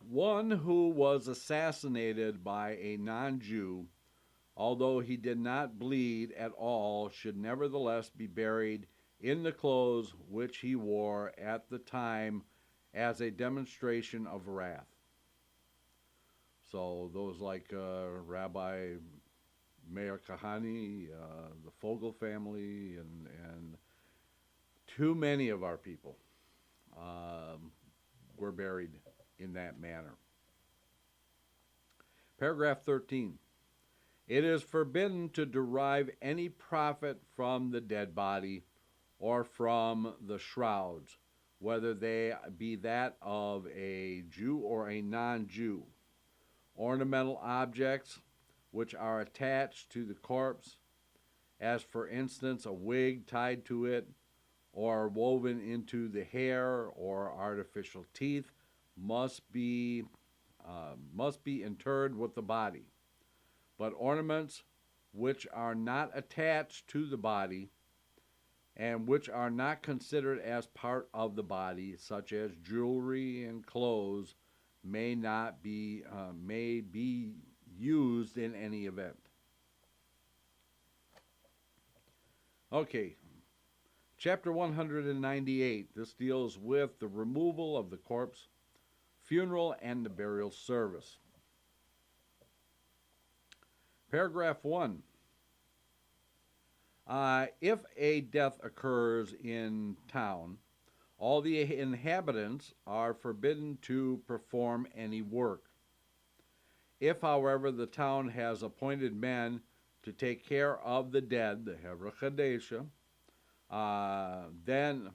One who was assassinated by a non-Jew, although he did not bleed at all, should nevertheless be buried in the clothes which he wore at the time as a demonstration of wrath. So those like Rabbi Meir Kahane, the Fogel family, and too many of our people were buried in that manner. Paragraph 13. It is forbidden to derive any profit from the dead body or from the shrouds, whether they be that of a Jew or a non-Jew. Ornamental objects which are attached to the corpse, as for instance a wig tied to it, or woven into the hair, or artificial teeth, must be interred with the body. But ornaments which are not attached to the body and which are not considered as part of the body, such as jewelry and clothes, may be used in any event. Okay, chapter 198. This deals with the removal of the corpse, funeral, and the burial service. Paragraph 1. If a death occurs in town, all the inhabitants are forbidden to perform any work. If, however, the town has appointed men to take care of the dead, the Hevra Chadesha, then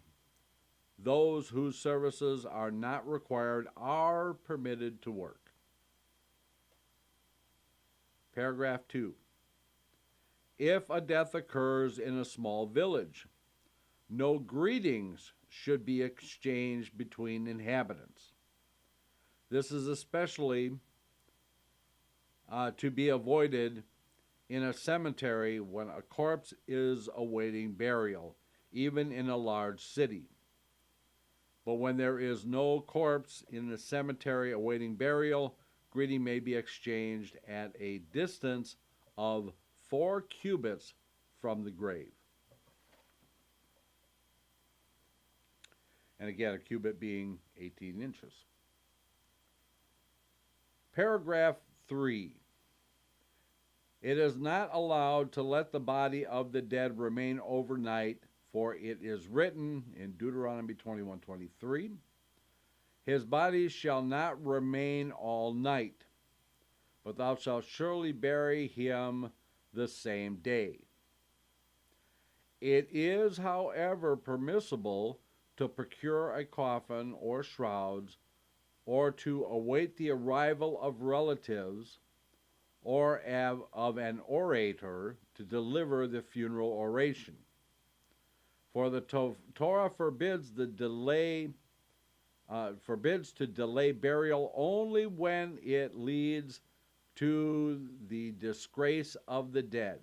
those whose services are not required are permitted to work. Paragraph 2. If a death occurs in a small village, no greetings should be exchanged between inhabitants. This is especially to be avoided in a cemetery when a corpse is awaiting burial, even in a large city. But when there is no corpse in the cemetery awaiting burial, greeting may be exchanged at a distance of 4 cubits from the grave. And again, a cubit being 18 inches. Paragraph 3. It is not allowed to let the body of the dead remain overnight, for it is written in Deuteronomy 21:23, his body shall not remain all night, but thou shalt surely bury him the same day. It is, however, permissible to procure a coffin or shrouds, or to await the arrival of relatives, or of an orator to deliver the funeral oration. For the Torah forbids to delay burial only when it leads to the disgrace of the dead,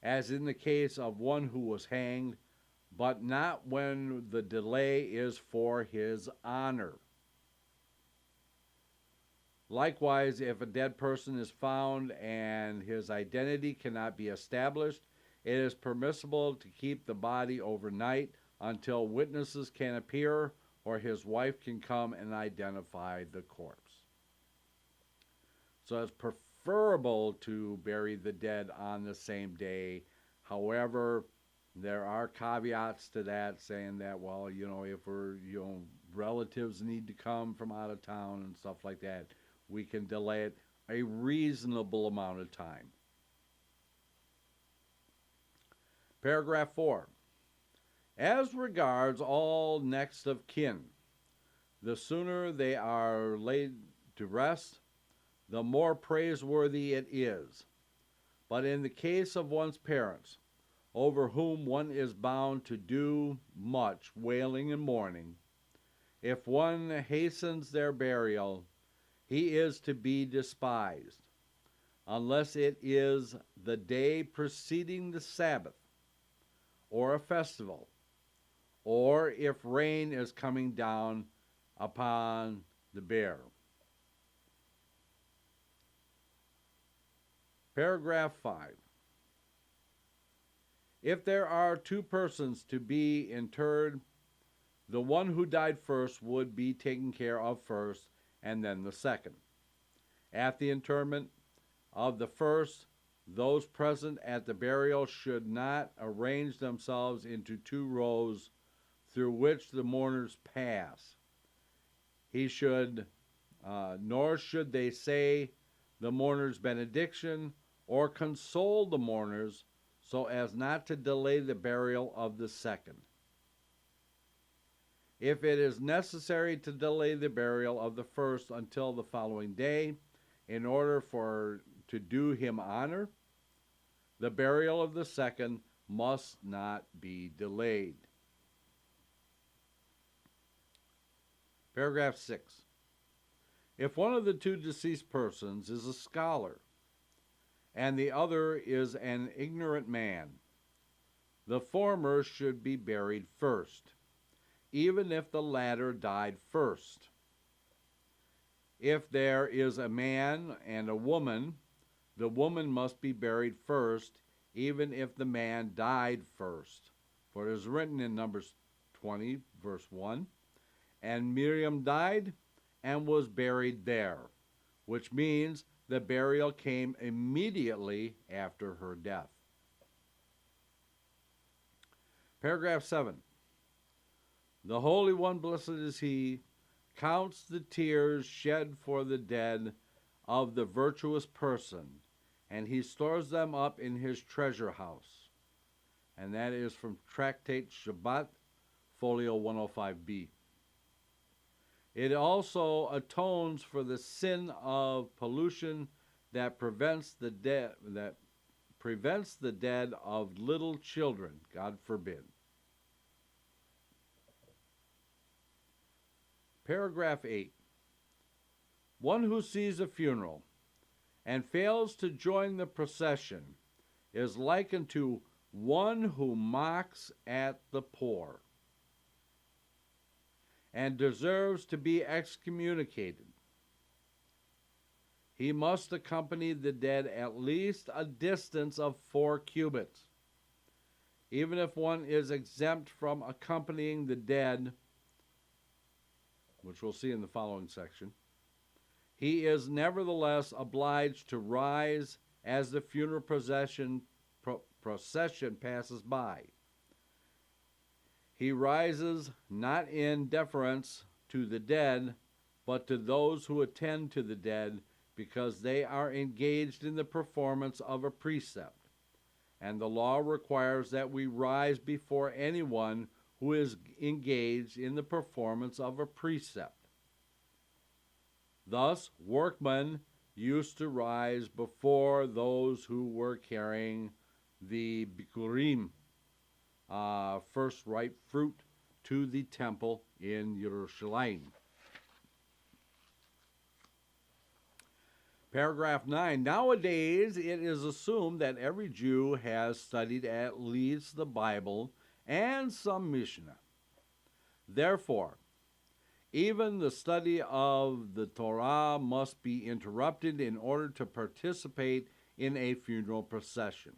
as in the case of one who was hanged, but not when the delay is for his honor. Likewise, if a dead person is found and his identity cannot be established, it is permissible to keep the body overnight until witnesses can appear or his wife can come and identify the corpse. So it's preferable to bury the dead on the same day. However, there are caveats to that, saying that, well, if relatives need to come from out of town and stuff like that, we can delay it a reasonable amount of time. Paragraph 4. As regards all next of kin, the sooner they are laid to rest, the more praiseworthy it is. But in the case of one's parents, over whom one is bound to do much wailing and mourning, if one hastens their burial, he is to be despised, unless it is the day preceding the Sabbath, or a festival, or if rain is coming down upon the bear. Paragraph 5. If there are two persons to be interred, the one who died first would be taken care of first, and then the second. At the interment of the first, those present at the burial should not arrange themselves into two rows through which the mourners pass. Nor should they say the mourner's benediction or console the mourners so as not to delay the burial of the second. If it is necessary to delay the burial of the first until the following day, in order to do him honor, the burial of the second must not be delayed. Paragraph 6. If one of the two deceased persons is a scholar, and the other is an ignorant man, the former should be buried first, even if the latter died first. If there is a man and a woman, the woman must be buried first, even if the man died first. For it is written in Numbers 20, verse 1, and Miriam died and was buried there, which means the burial came immediately after her death. Paragraph 7. The Holy One, blessed is He, counts the tears shed for the dead of the virtuous person, and He stores them up in His treasure house. And that is from Tractate Shabbat, folio 105b. It also atones for the sin of pollution that prevents the dead of little children, God forbid. Paragraph 8. One who sees a funeral and fails to join the procession is likened to one who mocks at the poor and deserves to be excommunicated. He must accompany the dead at least a distance of 4 cubits. Even if one is exempt from accompanying the dead, which we'll see in the following section, he is nevertheless obliged to rise as the funeral procession passes by. He rises not in deference to the dead, but to those who attend to the dead, because they are engaged in the performance of a precept. And the law requires that we rise before anyone who is engaged in the performance of a precept. Thus, workmen used to rise before those who were carrying the bikurim, first ripe fruit, to the temple in Yerushalayim. Paragraph 9. Nowadays, it is assumed that every Jew has studied at least the Bible and some Mishnah. Therefore, even the study of the Torah must be interrupted in order to participate in a funeral procession.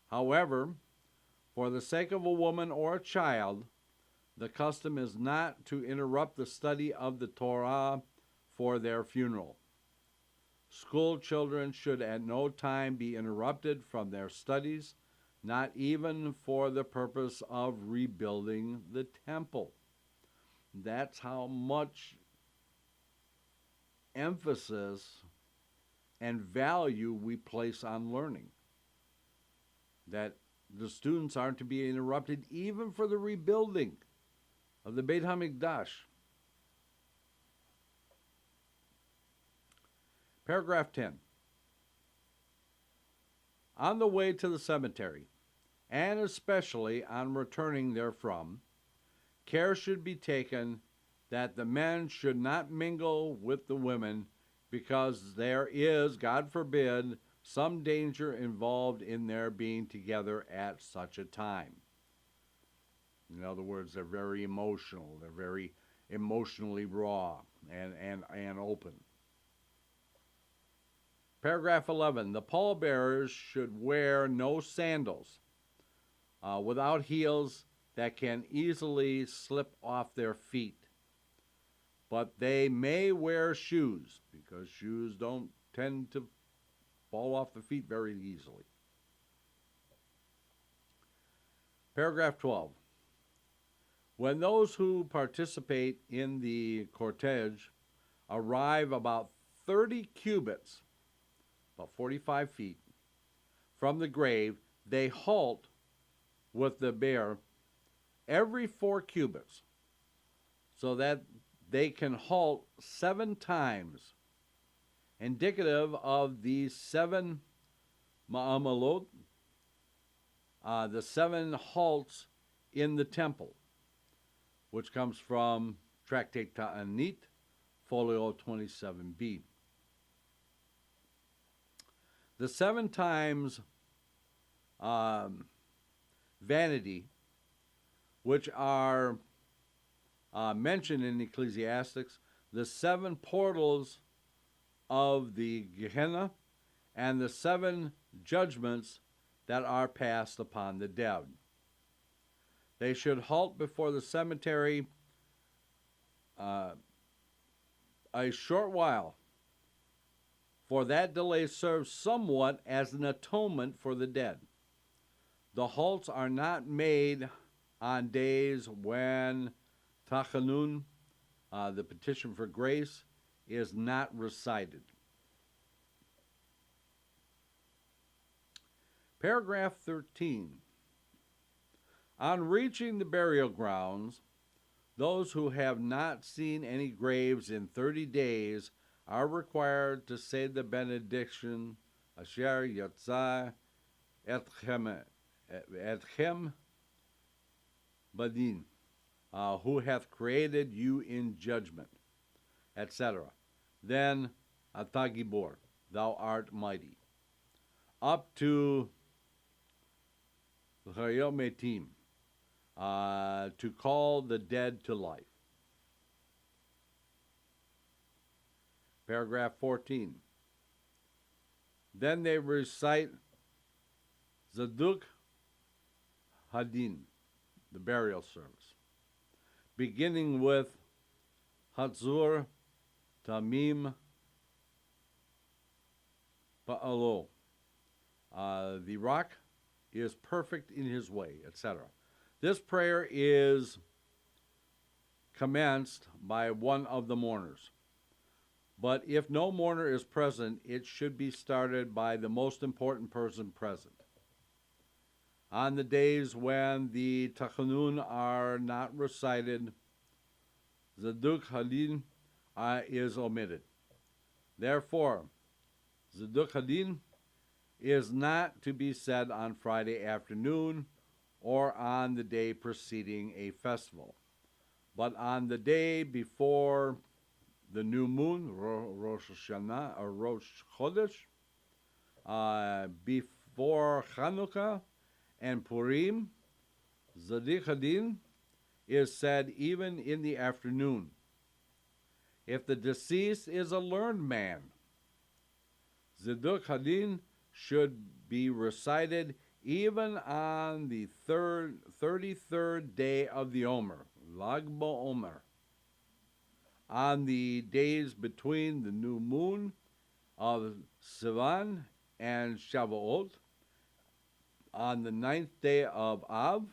However, for the sake of a woman or a child, the custom is not to interrupt the study of the Torah for their funeral. School children should at no time be interrupted from their studies, not even for the purpose of rebuilding the temple. That's how much emphasis and value we place on learning. That the students aren't to be interrupted even for the rebuilding of the Beit HaMikdash. Paragraph 10. On the way to the cemetery, and especially on returning therefrom, care should be taken that the men should not mingle with the women, because there is, God forbid, some danger involved in their being together at such a time. In other words, they're very emotional. They're very emotionally raw and open. Paragraph 11. The pallbearers should wear no sandals without heels that can easily slip off their feet. But they may wear shoes, because shoes don't tend to fall off the feet very easily. Paragraph 12. When those who participate in the cortege arrive about 30 cubits, about 45 feet, from the grave, they halt with the bier every 4 cubits, so that they can halt 7 times, indicative of the 7 ma'amalot, the 7 halts in the temple, which comes from Tractate Ta'anit, folio 27b. The 7 times vanity, which are mentioned in Ecclesiastics, the 7 portals of the Gehenna, and the 7 judgments that are passed upon the dead. They should halt before the cemetery a short while, for that delay serves somewhat as an atonement for the dead. The halts are not made on days when Tachanun, the petition for grace, is not recited. Paragraph 13. On reaching the burial grounds, those who have not seen any graves in 30 days are required to say the benediction, Asher Yatzah Etchem Badin, who hath created you in judgment, etc. Then, Ata Gibor, thou art mighty. Up to Chayometim, to call the dead to life. Paragraph 14. Then they recite Zaduk Hadin, the burial service, beginning with Hatzur Tamim Pa'alo. The rock is perfect in his way, etc. This prayer is commenced by one of the mourners. But if no mourner is present, it should be started by the most important person present. On the days when the Tachanun are not recited, Zaduk Hadin is omitted. Therefore, Zaduk Hadin is not to be said on Friday afternoon or on the day preceding a festival, but on the day before the new moon, Rosh Hashanah or Rosh Chodesh, before Chanukah and Purim. Zaduk Hadin is said even in the afternoon. If the deceased is a learned man, Zaduk Hadin should be recited even on the 33rd day of the Omer, Lag BaOmer, on the days between the new moon of Sivan and Shavuot, on the 9th day of Av,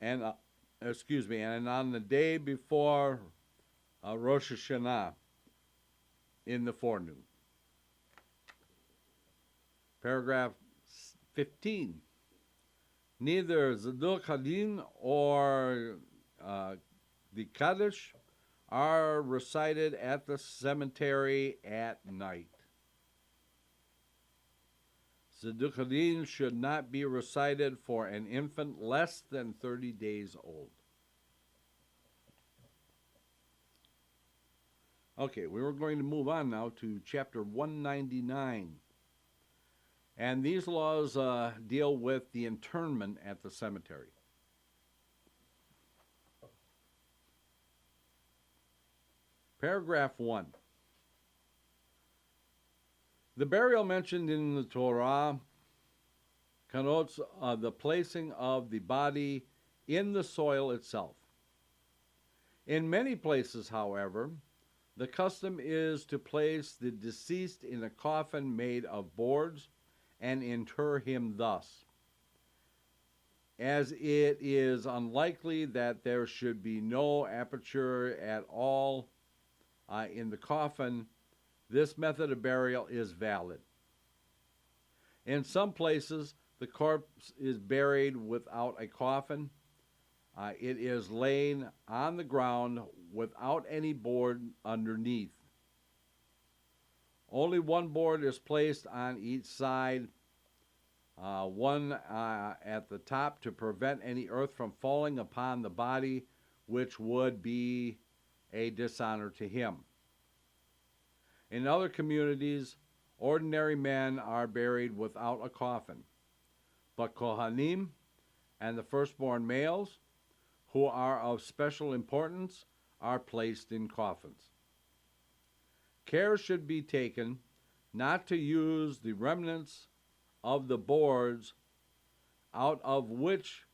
and on the day before Rosh Hashanah in the forenoon. Paragraph 15. Neither Zeduk Hadin or the Kaddish are recited at the cemetery at night. Zeduk Hadin should not be recited for an infant less than 30 days old. Okay, we were going to move on now to chapter 199. And these laws deal with the internment at the cemetery. Paragraph 1. The burial mentioned in the Torah connotes the placing of the body in the soil itself. In many places, however, the custom is to place the deceased in a coffin made of boards and inter him thus. As it is unlikely that there should be no aperture at all in the coffin, this method of burial is valid. In some places, the corpse is buried without a coffin. It is laid on the ground without any board underneath. Only one board is placed on each side, one at the top to prevent any earth from falling upon the body, which would be a dishonor to him. In other communities, ordinary men are buried without a coffin, but Kohanim and the firstborn males, who are of special importance, are placed in coffins. Care should be taken not to use the remnants of the boards out of which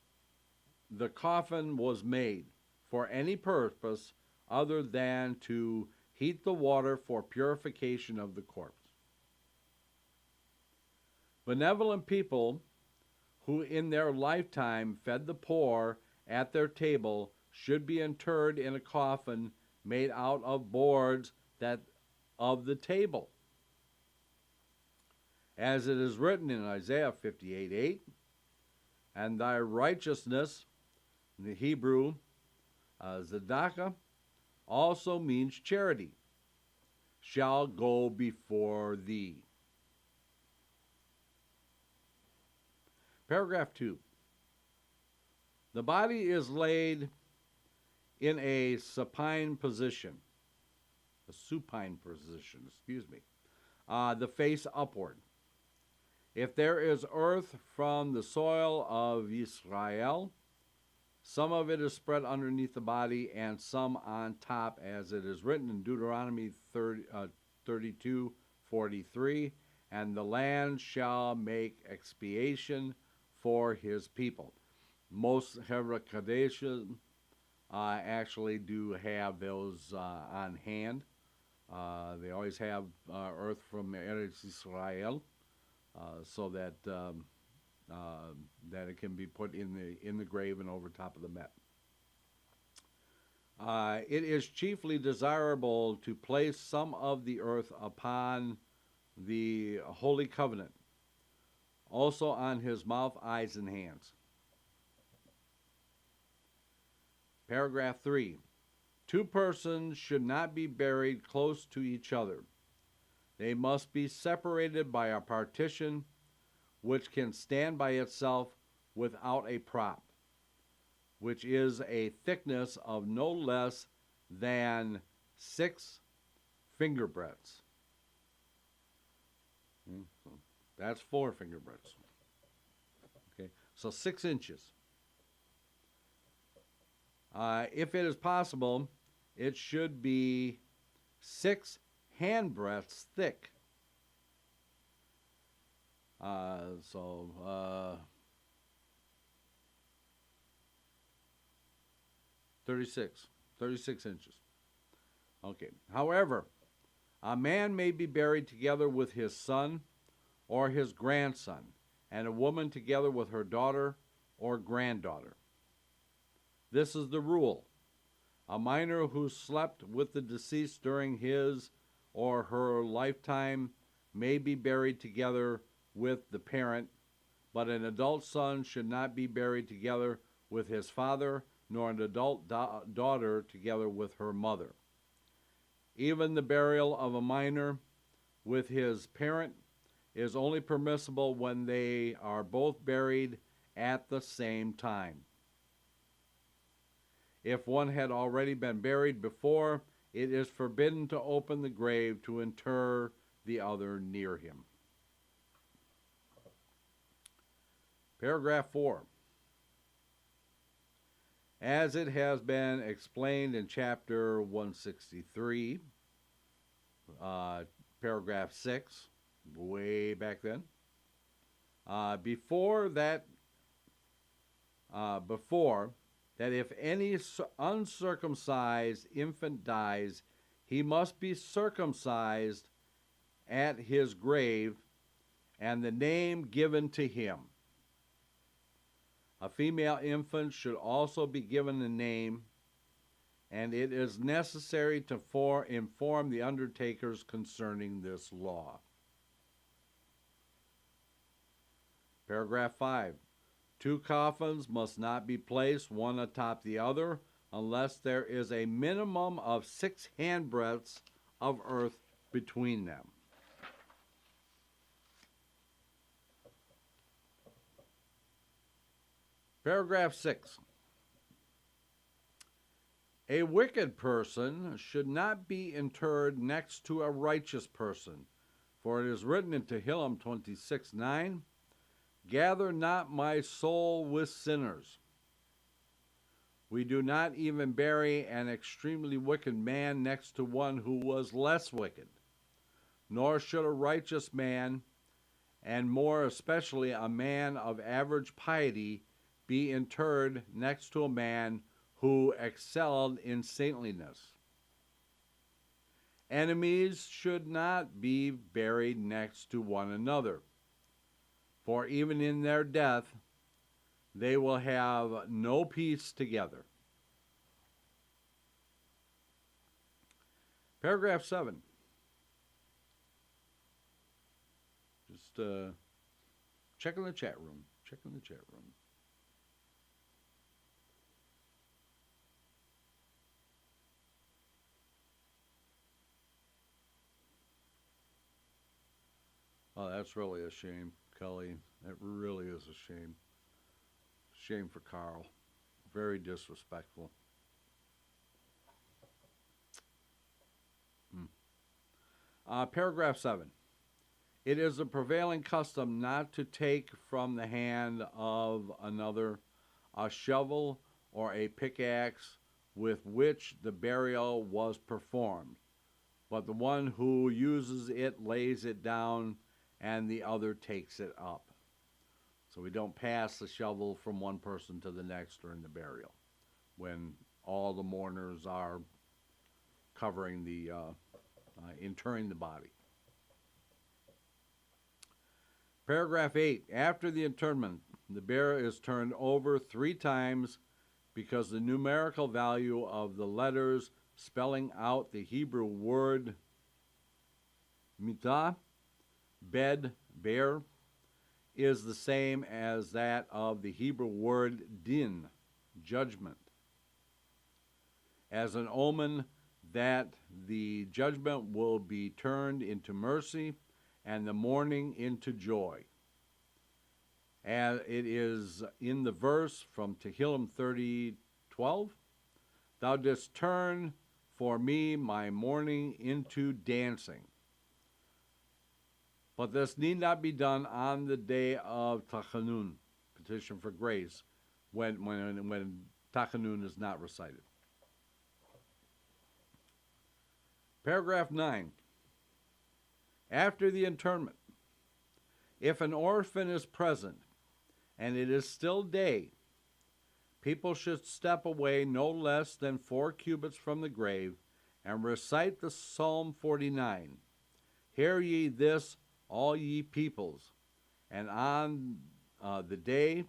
the coffin was made for any purpose other than to heat the water for purification of the corpse. Benevolent people who in their lifetime fed the poor at their table should be interred in a coffin made out of boards that of the table. As it is written in Isaiah 58:8, and thy righteousness, in the Hebrew, tzedakah, also means charity, shall go before thee. Paragraph 2. The body is laid in a supine position, the face upward. If there is earth from the soil of Israel, some of it is spread underneath the body and some on top, as it is written in Deuteronomy 32:43, and the land shall make expiation for his people. Most Hebrew Kadeshim actually do have those on hand. They always have earth from Eretz Israel, so that that it can be put in the grave and over top of the mat. It is chiefly desirable to place some of the earth upon the Holy Covenant, also on his mouth, eyes, and hands. Paragraph 3. Two persons should not be buried close to each other. They must be separated by a partition which can stand by itself without a prop, which is a thickness of no less than 6 finger breadths. That's 4 finger breadths. Okay, so 6 inches. If it is possible, it should be 6 hand breadths thick. 36 inches. Okay. However, a man may be buried together with his son or his grandson, and a woman together with her daughter or granddaughter. This is the rule. A minor who slept with the deceased during his or her lifetime may be buried together with the parent, but an adult son should not be buried together with his father, nor an adult daughter together with her mother. Even the burial of a minor with his parent is only permissible when they are both buried at the same time. If one had already been buried before, it is forbidden to open the grave to inter the other near him. Paragraph 4. As it has been explained in chapter 163, paragraph 6, way back then, before that if any uncircumcised infant dies, he must be circumcised at his grave and the name given to him. A female infant should also be given a name, and it is necessary to inform the undertakers concerning this law. Paragraph 5. 2 coffins must not be placed one atop the other unless there is a minimum of 6 handbreadths of earth between them. Paragraph 6. A wicked person should not be interred next to a righteous person, for it is written in Tehillim 26:9, "Gather not my soul with sinners." We do not even bury an extremely wicked man next to one who was less wicked, nor should a righteous man, and more especially a man of average piety, be interred next to a man who excelled in saintliness. Enemies should not be buried next to one another, for even in their death they will have no peace together. Paragraph 7. Just check in the chat room. Check in the chat room. Oh, that's really a shame, Kelly. That really is a shame. Shame for Carl. Very disrespectful. Paragraph 7. It is a prevailing custom not to take from the hand of another a shovel or a pickaxe with which the burial was performed, but the one who uses it lays it down and the other takes it up. So we don't pass the shovel from one person to the next during the burial, when all the mourners are covering the, interring the body. Paragraph 8. After the interment, the bier is turned over 3 times because the numerical value of the letters spelling out the Hebrew word mitah, bed, bear, is the same as that of the Hebrew word din, judgment, as an omen that the judgment will be turned into mercy and the mourning into joy. And it is in the verse from Tehillim 30:12, "Thou didst turn for me my mourning into dancing." But this need not be done on the day of Tachanun, petition for grace, when Tachanun is not recited. Paragraph 9. After the interment, if an orphan is present and it is still day, people should step away no less than 4 cubits from the grave and recite the Psalm 49. "Hear ye this, all ye peoples." And on the day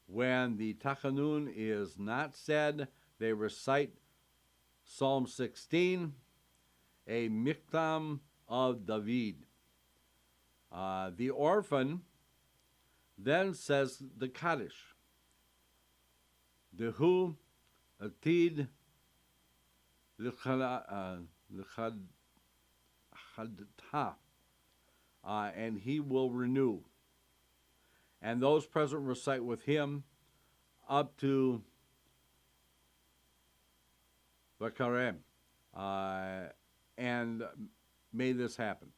when the Tachanun is not said, they recite Psalm 16, a miktam of David. The orphan Then says the Kaddish, Dehu Atid L'chadta, and he will renew. And those present recite with him up to Vakarem. And may this happen.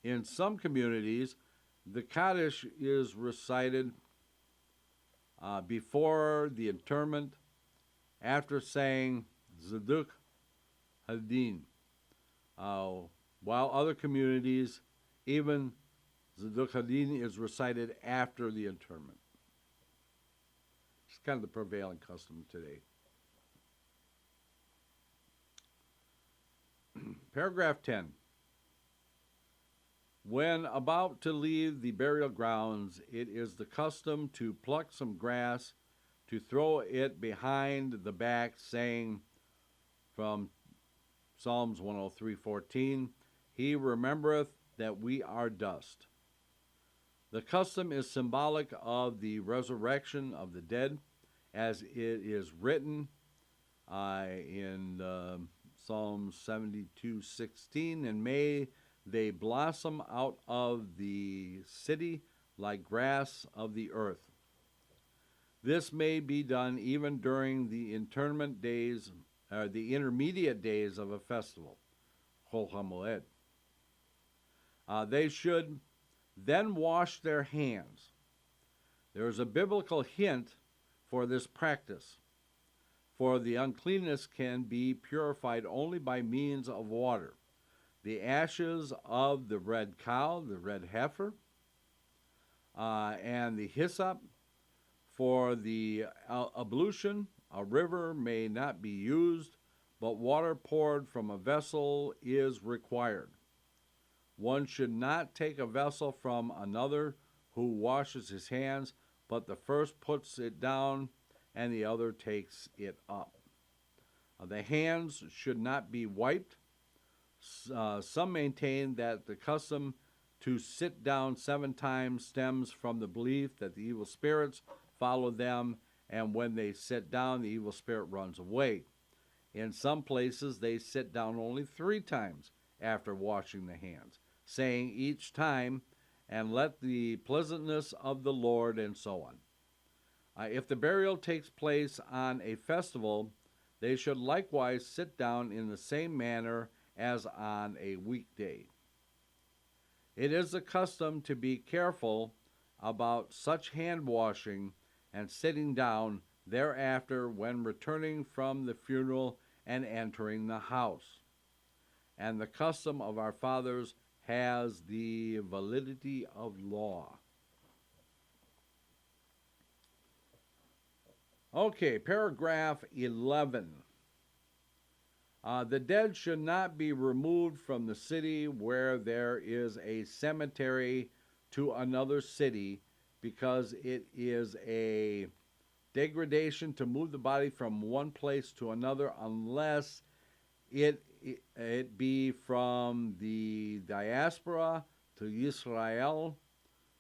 In some communities, the Kaddish is recited before the interment, after saying Zeduk Hadin, while other communities, even Zeduk Hadin is recited after the interment. It's kind of the prevailing custom today. Paragraph 10. When about to leave the burial grounds, it is the custom to pluck some grass, to throw it behind the back, saying from Psalms 103:14, He remembereth that we are dust. The custom is symbolic of the resurrection of the dead, as it is written in Psalm 72:16, and may they blossom out of the city like grass of the earth. This may be done even during the interment days, the intermediate days of a festival, Chol HaMoed. They should then wash their hands. There is a biblical hint for this practice, for the uncleanness can be purified only by means of water. The ashes of the red cow, the red heifer, and the hyssop. For the ablution, a river may not be used, but water poured from a vessel is required. One should not take a vessel from another who washes his hands, but the first puts it down and the other takes it up. The hands should not be wiped. Some maintain that the custom to sit down 7 times stems from the belief that the evil spirits follow them, and when they sit down, the evil spirit runs away. In some places, they sit down only 3 times after washing the hands, saying each time, and let the pleasantness of the Lord, and so on. If the burial takes place on a festival, they should likewise sit down in the same manner as on a weekday. It is the custom to be careful about such hand washing and sitting down thereafter when returning from the funeral and entering the house. And the custom of our fathers has the validity of law. Okay, paragraph 11. The dead should not be removed from the city where there is a cemetery to another city, because it is a degradation to move the body from one place to another unless it be from the diaspora to Israel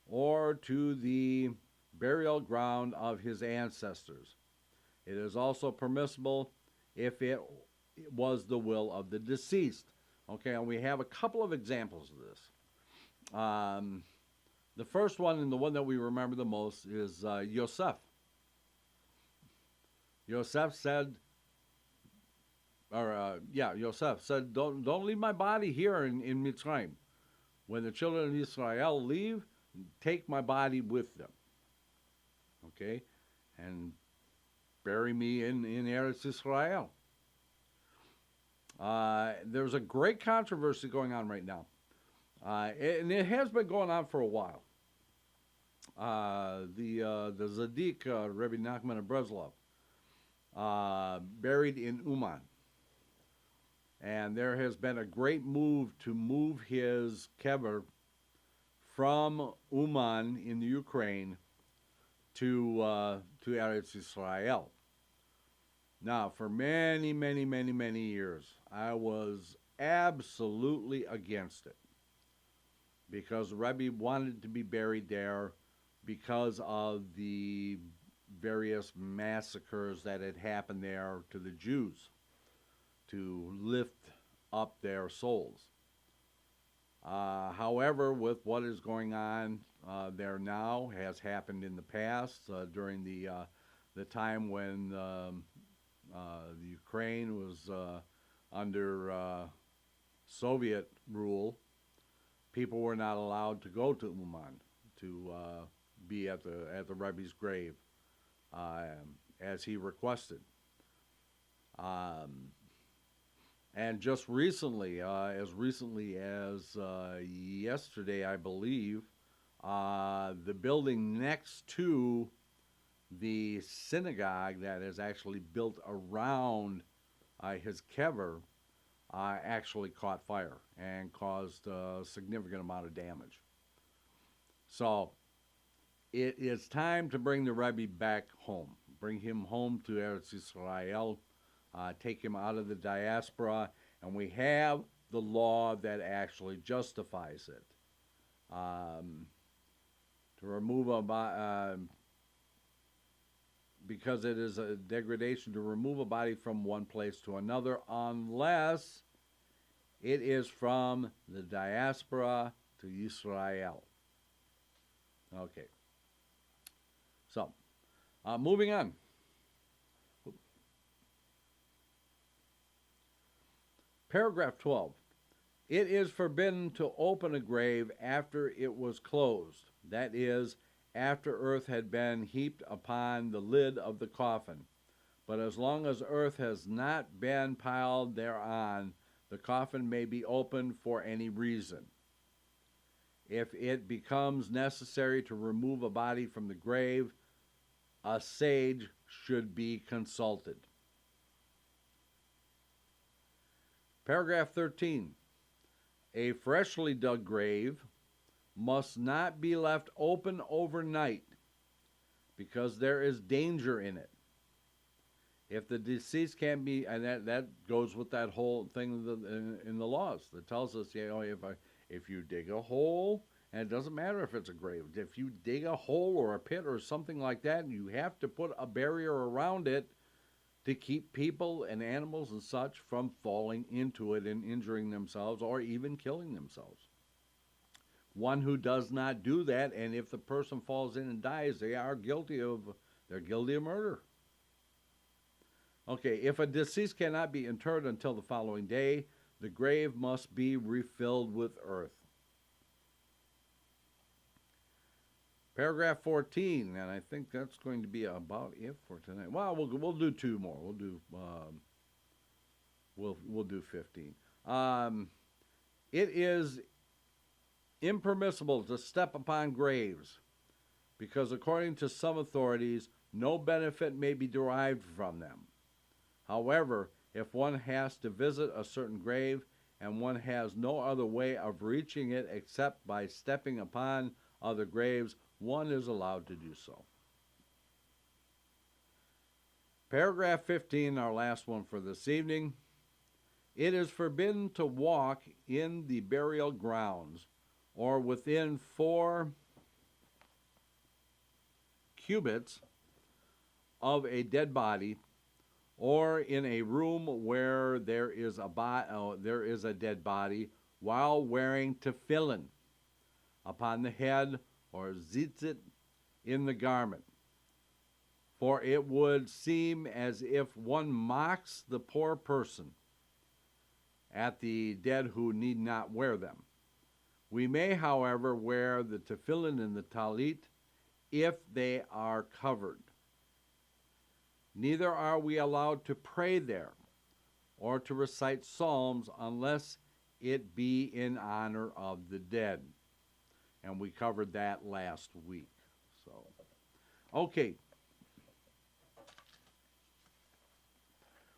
or to the burial ground of his ancestors. It is also permissible if it was the will of the deceased. Okay, and we have a couple of examples of this. The first one, and the one that we remember the most, is Yosef. Yosef said, don't leave my body here in Mitzrayim. When the children of Israel leave, take my body with them. Okay? And bury me in Eretz Israel. There's a great controversy going on right now. And it has been going on for a while. The Tzaddik, Rabbi Nachman of Breslov, buried in Uman. And there has been a great move to move his kever from Uman in the Ukraine to Eretz Israel. Now, for many, many, many, many years, I was absolutely against it, because the Rebbe wanted to be buried there because of the various massacres that had happened there to the Jews to lift up their souls. However, with what is going on there now, has happened in the past during the time when the Ukraine was under Soviet rule, people were not allowed to go to Uman to be at the Rebbe's grave as he requested. And just recently, as recently as yesterday, I believe, the building next to the synagogue that is actually built around his kever actually caught fire and caused a significant amount of damage. So it is time to bring the Rebbe back home. Bring him home to Eretz Yisrael. Take him out of the diaspora, and we have the law that actually justifies it. To remove because it is a degradation to remove a body from one place to another unless it is from the diaspora to Israel. Okay. So, moving on. Paragraph 12. It is forbidden to open a grave after it was closed, that is, after earth had been heaped upon the lid of the coffin. But as long as earth has not been piled thereon, the coffin may be opened for any reason. If it becomes necessary to remove a body from the grave, a sage should be consulted. Paragraph 13. A freshly dug grave must not be left open overnight because there is danger in it. If the deceased can be, and that goes with that whole thing in the laws that tells us, if you dig a hole, and it doesn't matter if it's a grave, if you dig a hole or a pit or something like that, you have to put a barrier around it to keep people and animals and such from falling into it and injuring themselves or even killing themselves. One who does not do that, and if the person falls in and dies, they're guilty of murder. Okay, if a deceased cannot be interred until the following day, the grave must be refilled with earth. Paragraph 14, and I think that's going to be about it for tonight. Well, we'll do two more. We'll do 15. It is impermissible to step upon graves because, according to some authorities, no benefit may be derived from them. However, if one has to visit a certain grave and one has no other way of reaching it except by stepping upon other graves, one is allowed to do so. Paragraph 15, our last one for this evening. It is forbidden to walk in the burial grounds or within 4 cubits of a dead body or in a room where there is a dead body while wearing tefillin upon the head or tzitzit in the garment. For it would seem as if one mocks the poor person at the dead who need not wear them. We may, however, wear the tefillin and the talit if they are covered. Neither are we allowed to pray there or to recite psalms unless it be in honor of the dead. And we covered that last week. So, okay.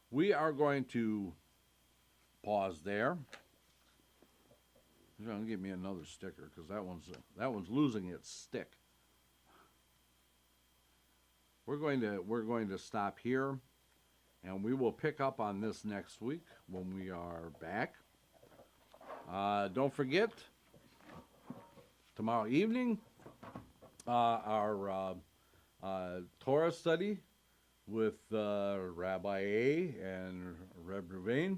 We are going to pause there. You're going to give me another sticker because that one's losing its stick. We're going to stop here, and we will pick up on this next week when we are back. Don't forget, tomorrow evening, our Torah study with Rabbi A and Reb Ruvain,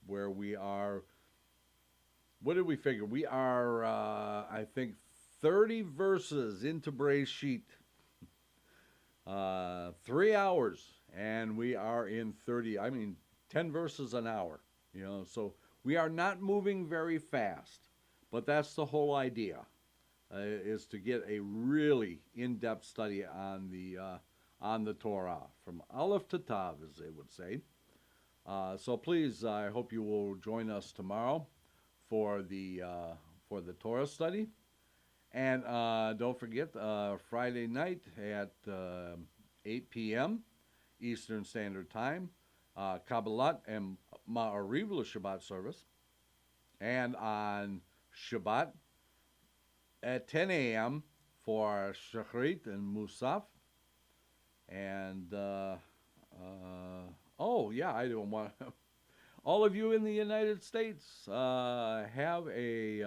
where we are, what did we figure? We are, I think, 30 verses into Bereshit. 3 hours, and we are in 10 verses an hour. So we are not moving very fast, but that's the whole idea, is to get a really in-depth study on the Torah, from Aleph to Tav, as they would say. So please, I hope you will join us tomorrow for the Torah study. And don't forget, Friday night at 8 p.m. Eastern Standard Time, Kabbalat and Ma'ariv Shabbat service. And on Shabbat at 10 a.m. for Shachrit and Musaf. And, I don't want to... All of you in the United States, have a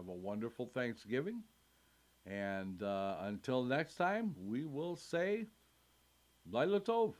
wonderful Thanksgiving, and until next time, we will say, Laila Tov.